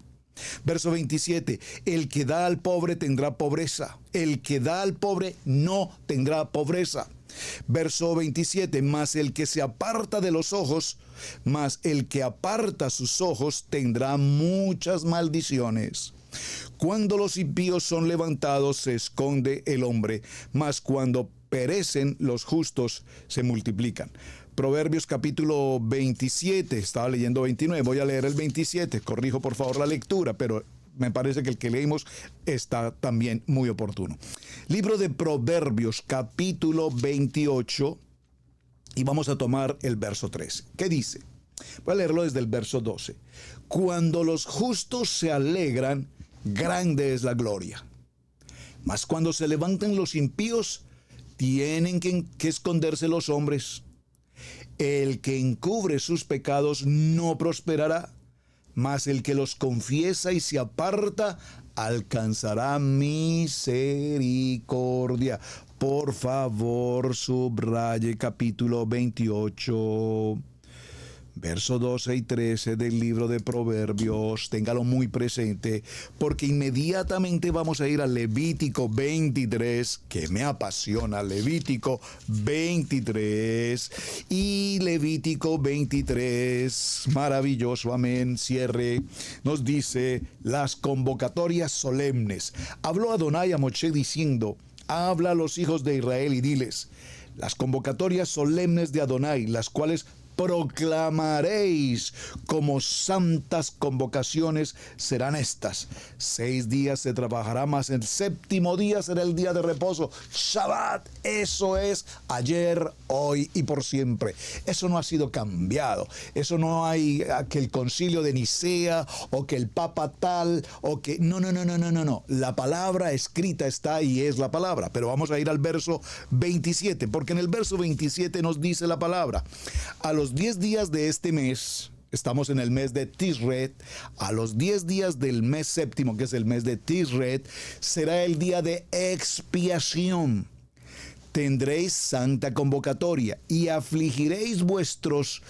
Verso 27, el que da al pobre tendrá pobreza, el que da al pobre no tendrá pobreza. Verso 27, mas el que se aparta de los ojos, mas el que aparta sus ojos tendrá muchas maldiciones. Cuando los impíos son levantados se esconde el hombre, mas cuando perecen los justos se multiplican. Proverbios capítulo 27, estaba leyendo 29, voy a leer el 27, corrijo por favor la lectura, pero me parece que el que leímos está también muy oportuno. Libro de Proverbios capítulo 28 y vamos a tomar el verso 13. ¿Qué dice? Voy a leerlo desde el verso 12. Cuando los justos se alegran, grande es la gloria. Mas cuando se levantan los impíos, tienen que esconderse los hombres. El que encubre sus pecados no prosperará, mas el que los confiesa y se aparta alcanzará misericordia. Por favor, subraye capítulo 28. Verso 12 y 13 del libro de Proverbios, téngalo muy presente, porque inmediatamente vamos a ir a Levítico 23, que me apasiona, Levítico 23, y Levítico 23, maravilloso, amén, cierre, nos dice las convocatorias solemnes. Habló Adonai a Moshe diciendo, habla a los hijos de Israel y diles, las convocatorias solemnes de Adonai, las cuales proclamaréis como santas convocaciones serán estas. 6 días se trabajará, mas el 7º día será el día de reposo. Shabbat, eso es ayer, hoy y por siempre. Eso no ha sido cambiado. Eso no hay que el concilio de Nicea o que el papa tal o que... No. La palabra escrita está y es la palabra. Pero vamos a ir al verso 27, porque en el verso 27 nos dice la palabra. A los 10 días de este mes, estamos en el mes de Tisret, a los 10 días del mes 7º, que es el mes de Tisret, será el día de expiación. Tendréis santa convocatoria y afligiréis vuestras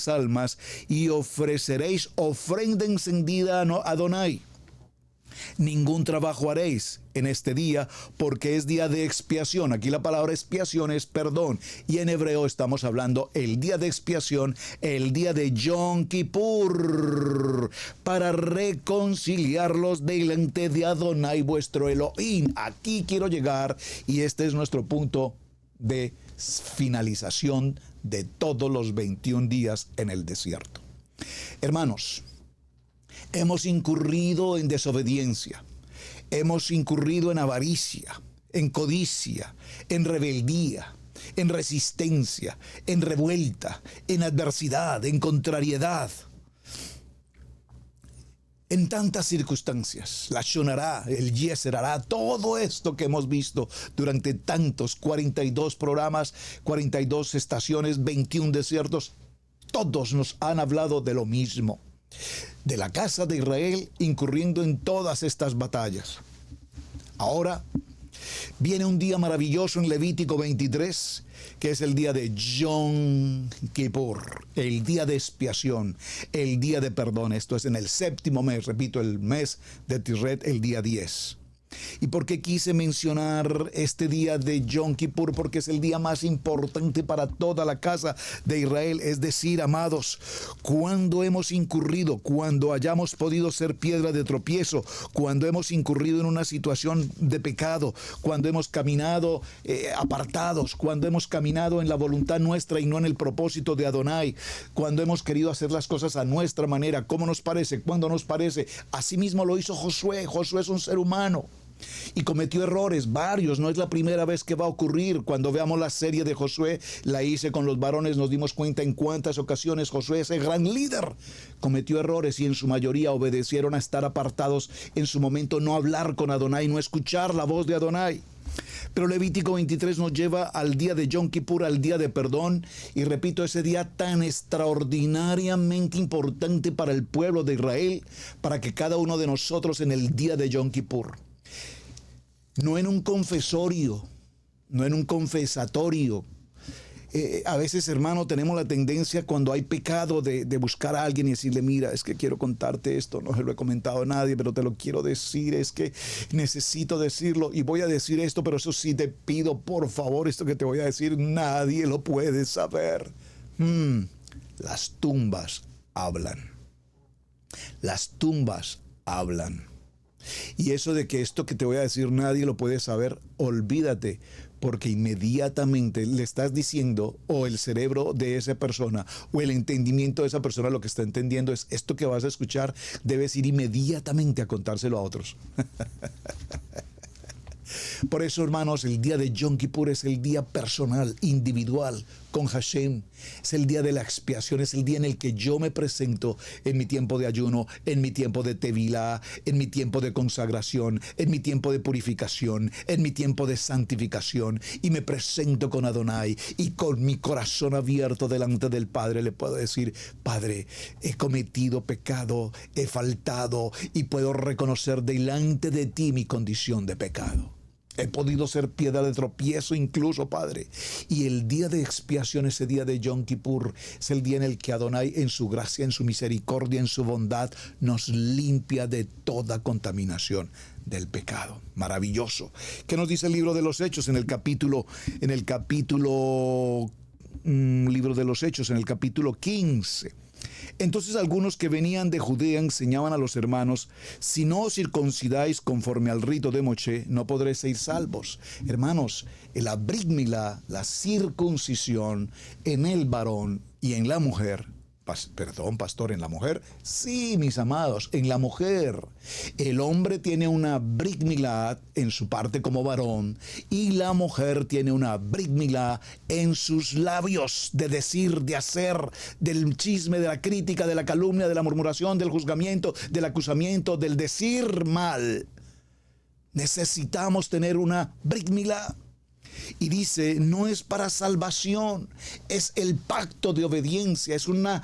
almas y ofreceréis ofrenda encendida a Adonai. Ningún trabajo haréis en este día porque es día de expiación. Aquí la palabra expiación es perdón. Y en hebreo estamos hablando el día de expiación, el día de Yom Kippur, para reconciliarlos delante de Adonai vuestro Elohim. Aquí quiero llegar y este es nuestro punto de finalización de todos los 21 días en el desierto. Hermanos, hemos incurrido en desobediencia, hemos incurrido en avaricia, en codicia, en rebeldía, en resistencia, en revuelta, en adversidad, en contrariedad, en tantas circunstancias, la shonará, el yeser hará, todo esto que hemos visto durante tantos 42 programas, 42 estaciones, 21 desiertos, todos nos han hablado de lo mismo. De la casa de Israel incurriendo en todas estas batallas. Ahora viene un día maravilloso en Levítico 23, que es el día de Yom Kippur, el día de expiación, el día de perdón. Esto es en el 7º mes, repito, el mes de Tisret, el día 10. ¿Y por qué quise mencionar este día de Yom Kippur? Porque es el día más importante para toda la casa de Israel. Es decir, amados, cuando hemos incurrido, cuando hayamos podido ser piedra de tropiezo, cuando hemos incurrido en una situación de pecado, cuando hemos caminado apartados, cuando hemos caminado en la voluntad nuestra y no en el propósito de Adonai, cuando hemos querido hacer las cosas a nuestra manera, como nos parece, cuando nos parece. Asimismo lo hizo Josué. Josué es un ser humano y cometió errores, varios. No es la primera vez que va a ocurrir. Cuando veamos la serie de Josué, la hice con los varones, nos dimos cuenta en cuántas ocasiones Josué, ese gran líder, cometió errores y en su mayoría obedecieron a estar apartados en su momento, no hablar con Adonai, no escuchar la voz de Adonai. Pero Levítico 23 nos lleva al día de Yom Kippur, al día de perdón, y repito, ese día tan extraordinariamente importante para el pueblo de Israel, para que cada uno de nosotros en el día de Yom Kippur, no en un confesorio, no en un confesatorio. A veces, hermano, tenemos la tendencia cuando hay pecado de buscar a alguien y decirle, mira, es que quiero contarte esto, no se lo he comentado a nadie, pero te lo quiero decir, es que necesito decirlo y voy a decir esto, pero eso sí te pido, por favor, esto que te voy a decir, nadie lo puede saber. Las tumbas hablan. Las tumbas hablan. Y eso de que esto que te voy a decir nadie lo puede saber, olvídate, porque inmediatamente le estás diciendo, o el cerebro de esa persona, o el entendimiento de esa persona lo que está entendiendo es esto que vas a escuchar, debes ir inmediatamente a contárselo a otros. Por eso, hermanos, el día de Yom Kippur es el día personal, individual, con Hashem. Es el día de la expiación, es el día en el que yo me presento en mi tiempo de ayuno, en mi tiempo de tevilá, en mi tiempo de consagración, en mi tiempo de purificación, en mi tiempo de santificación, y me presento con Adonai, y con mi corazón abierto delante del Padre le puedo decir, Padre, he cometido pecado, he faltado, y puedo reconocer delante de ti mi condición de pecado. He podido ser piedra de tropiezo incluso, Padre. Y el día de expiación, ese día de Yom Kippur, es el día en el que Adonai, en su gracia, en su misericordia, en su bondad, nos limpia de toda contaminación del pecado. Maravilloso. ¿Qué nos dice el libro de los Hechos en el capítulo libro de los Hechos, en el capítulo 15? Entonces algunos que venían de Judea enseñaban a los hermanos, si no os circuncidáis conforme al rito de Moshe, no podréis ser salvos. Hermanos, la brit milá, la circuncisión en el varón y en la mujer, pastor, ¿en la mujer? Sí, mis amados, en la mujer. El hombre tiene una brit milá en su parte como varón y la mujer tiene una brit milá en sus labios, de decir, de hacer, del chisme, de la crítica, de la calumnia, de la murmuración, del juzgamiento, del acusamiento, del decir mal. Necesitamos tener una brit milá. Y dice, no es para salvación, es el pacto de obediencia, es una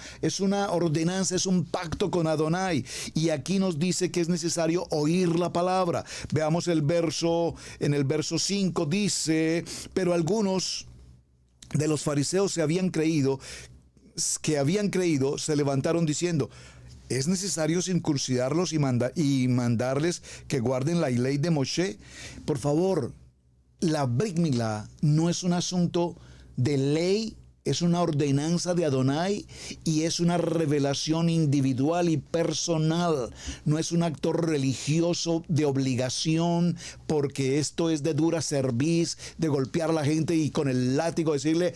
ordenanza, es un pacto con Adonai. Y aquí nos dice que es necesario oír la palabra. Veamos en el verso 5 dice, pero algunos de los fariseos se levantaron diciendo, ¿es necesario circuncidarlos y mandarles que guarden la ley de Moshe? Por favor, la brit milá no es un asunto de ley, es una ordenanza de Adonai y es una revelación individual y personal. No es un acto religioso de obligación, porque esto es de dura cerviz, de golpear a la gente y con el látigo decirle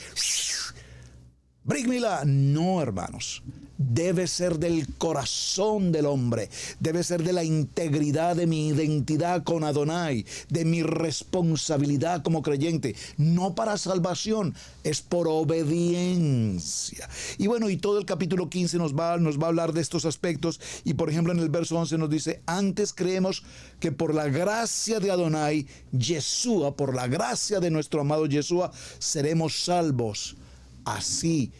brit milá. No, hermanos. Debe ser del corazón del hombre, debe ser de la integridad de mi identidad con Adonai, de mi responsabilidad como creyente, no para salvación, es por obediencia. Y bueno, y todo el capítulo 15 nos va a hablar de estos aspectos, y por ejemplo en el verso 11 nos dice, antes creemos que por la gracia de Adonai, Yeshua, por la gracia de nuestro amado Yeshua, seremos salvos. Así,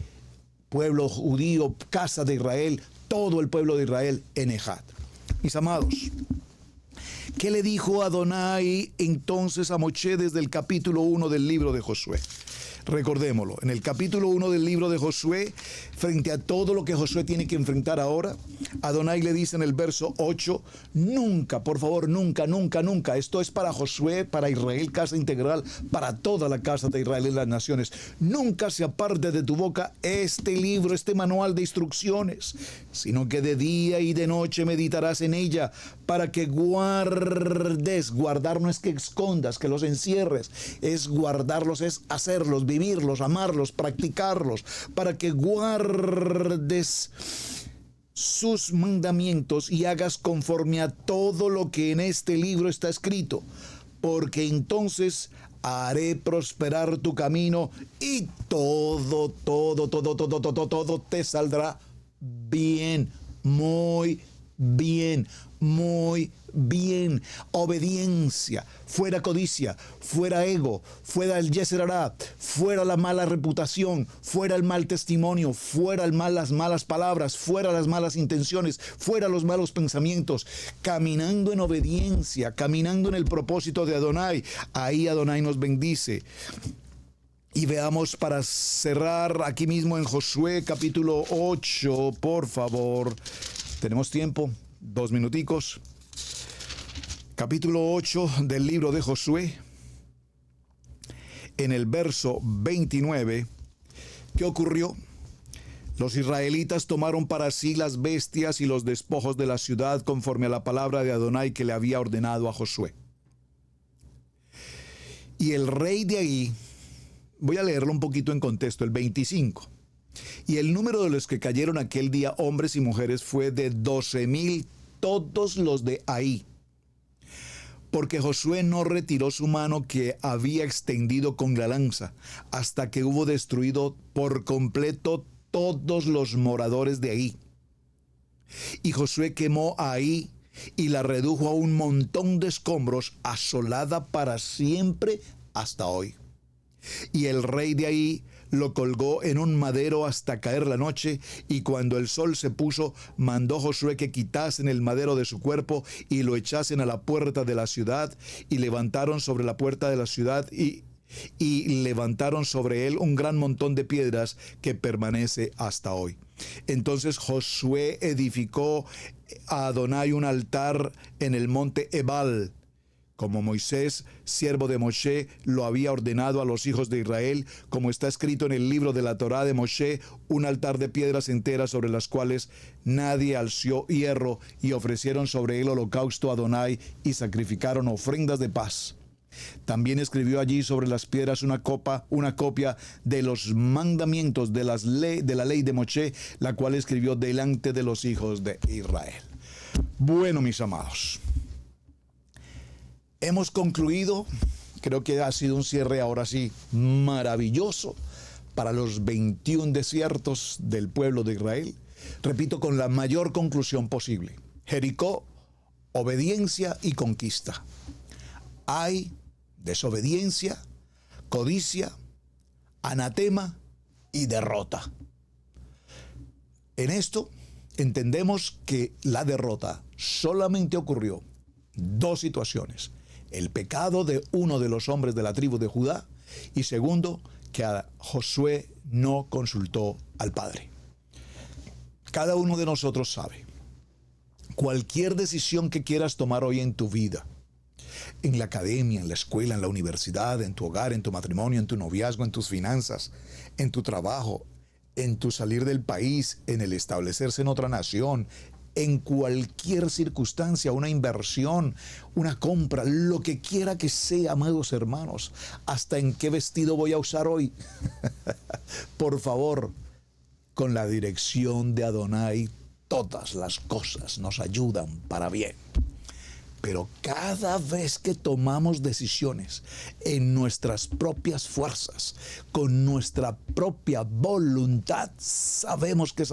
pueblo judío, casa de Israel, todo el pueblo de Israel en Ejat. Mis amados, ¿qué le dijo Adonai entonces a Moshe desde el capítulo 1 del libro de Josué? Recordémoslo, en el capítulo 1 del libro de Josué, frente a todo lo que Josué tiene que enfrentar ahora, Adonai le dice en el verso 8, nunca, por favor, nunca, nunca, nunca, esto es para Josué, para Israel, casa integral, para toda la casa de Israel en las naciones, nunca se aparte de tu boca este libro, este manual de instrucciones, sino que de día y de noche meditarás en ella, para que guardes, guardar no es que escondas, que los encierres, es guardarlos, es hacerlos, vivirlos, amarlos, practicarlos, para que guardes sus mandamientos y hagas conforme a todo lo que en este libro está escrito, porque entonces haré prosperar tu camino y todo te saldrá bien, muy bien, muy bien. Obediencia, fuera codicia, fuera ego, fuera el Yetzer Hará, fuera la mala reputación, fuera el mal testimonio, fuera las malas palabras, fuera las malas intenciones, fuera los malos pensamientos, caminando en obediencia, caminando en el propósito de Adonai. Ahí Adonai nos bendice. Y veamos para cerrar aquí mismo en Josué capítulo 8, por favor. Tenemos tiempo, 2 minuticos. Capítulo 8 del libro de Josué, en el verso 29, ¿qué ocurrió? Los israelitas tomaron para sí las bestias y los despojos de la ciudad conforme a la palabra de Adonai que le había ordenado a Josué. Y el rey de ahí, voy a leerlo un poquito en contexto, el 25. Y el número de los que cayeron aquel día, hombres y mujeres, fue de 12,000, todos los de ahí. Porque Josué no retiró su mano que había extendido con la lanza, hasta que hubo destruido por completo todos los moradores de ahí. Y Josué quemó a Ahí y la redujo a un montón de escombros, asolada para siempre hasta hoy. Y el rey de Ahí lo colgó en un madero hasta caer la noche, y cuando el sol se puso, mandó Josué que quitasen el madero de su cuerpo y lo echasen a la puerta de la ciudad, y levantaron sobre la puerta de la ciudad y levantaron sobre él un gran montón de piedras que permanece hasta hoy. Entonces Josué edificó a Adonai un altar en el monte Ebal, como Moisés, siervo de Moshe, lo había ordenado a los hijos de Israel, como está escrito en el libro de la Torá de Moshe, un altar de piedras enteras sobre las cuales nadie alció hierro, y ofrecieron sobre él holocausto a Adonai y sacrificaron ofrendas de paz. También escribió allí sobre las piedras una copia de los mandamientos de la ley de Moshe, la cual escribió delante de los hijos de Israel. Bueno, mis amados, hemos concluido, creo que ha sido un cierre ahora sí maravilloso para los 21 desiertos del pueblo de Israel. Repito, con la mayor conclusión posible. Jericó, obediencia y conquista. Hay desobediencia, codicia, anatema y derrota. En esto entendemos que la derrota solamente ocurrió 2 situaciones: el pecado de uno de los hombres de la tribu de Judá, y segundo, que a Josué no consultó al Padre. Cada uno de nosotros sabe, cualquier decisión que quieras tomar hoy en tu vida, en la academia, en la escuela, en la universidad, en tu hogar, en tu matrimonio, en tu noviazgo, en tus finanzas, en tu trabajo, en tu salir del país, en el establecerse en otra nación, en cualquier circunstancia, una inversión, una compra, lo que quiera que sea, amados hermanos, hasta en qué vestido voy a usar hoy. Por favor, con la dirección de Adonai, todas las cosas nos ayudan para bien. Pero cada vez que tomamos decisiones en nuestras propias fuerzas, con nuestra propia voluntad, sabemos que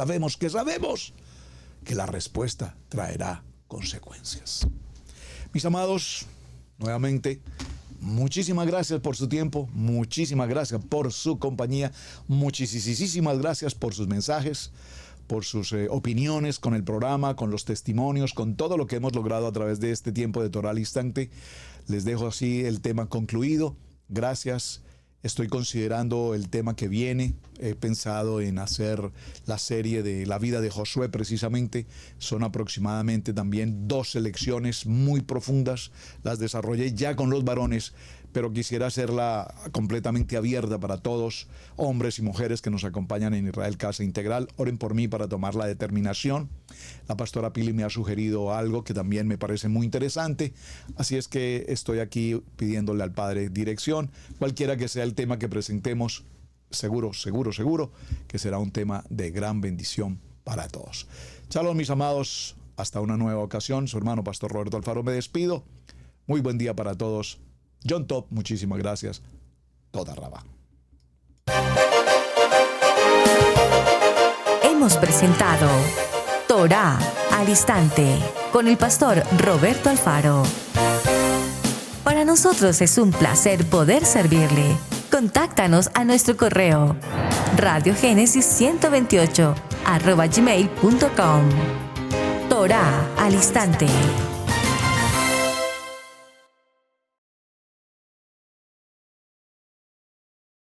la respuesta traerá consecuencias. Mis amados, nuevamente, muchísimas gracias por su tiempo, muchísimas gracias por su compañía, muchísimas gracias por sus mensajes, por sus opiniones con el programa, con los testimonios, con todo lo que hemos logrado a través de este tiempo de Torá al Instante. Les dejo así el tema concluido. Gracias. Estoy considerando el tema que viene. He pensado en hacer la serie de la vida de Josué precisamente. Son aproximadamente también 2 lecciones muy profundas. Las desarrollé ya con los varones, pero quisiera hacerla completamente abierta para todos, hombres y mujeres que nos acompañan en Israel Casa Integral. Oren por mí para tomar la determinación. La pastora Pili me ha sugerido algo que también me parece muy interesante, así es que estoy aquí pidiéndole al Padre dirección. Cualquiera que sea el tema que presentemos, seguro que será un tema de gran bendición para todos. Shalom, mis amados, hasta una nueva ocasión. Su hermano Pastor Roberto Alfaro me despido. Muy buen día para todos. John Top, muchísimas gracias. Toda Rabá. Hemos presentado Torá al Instante con el pastor Roberto Alfaro. Para nosotros es un placer poder servirle. Contáctanos a nuestro correo radiogenesis128@gmail.com. Torá al Instante.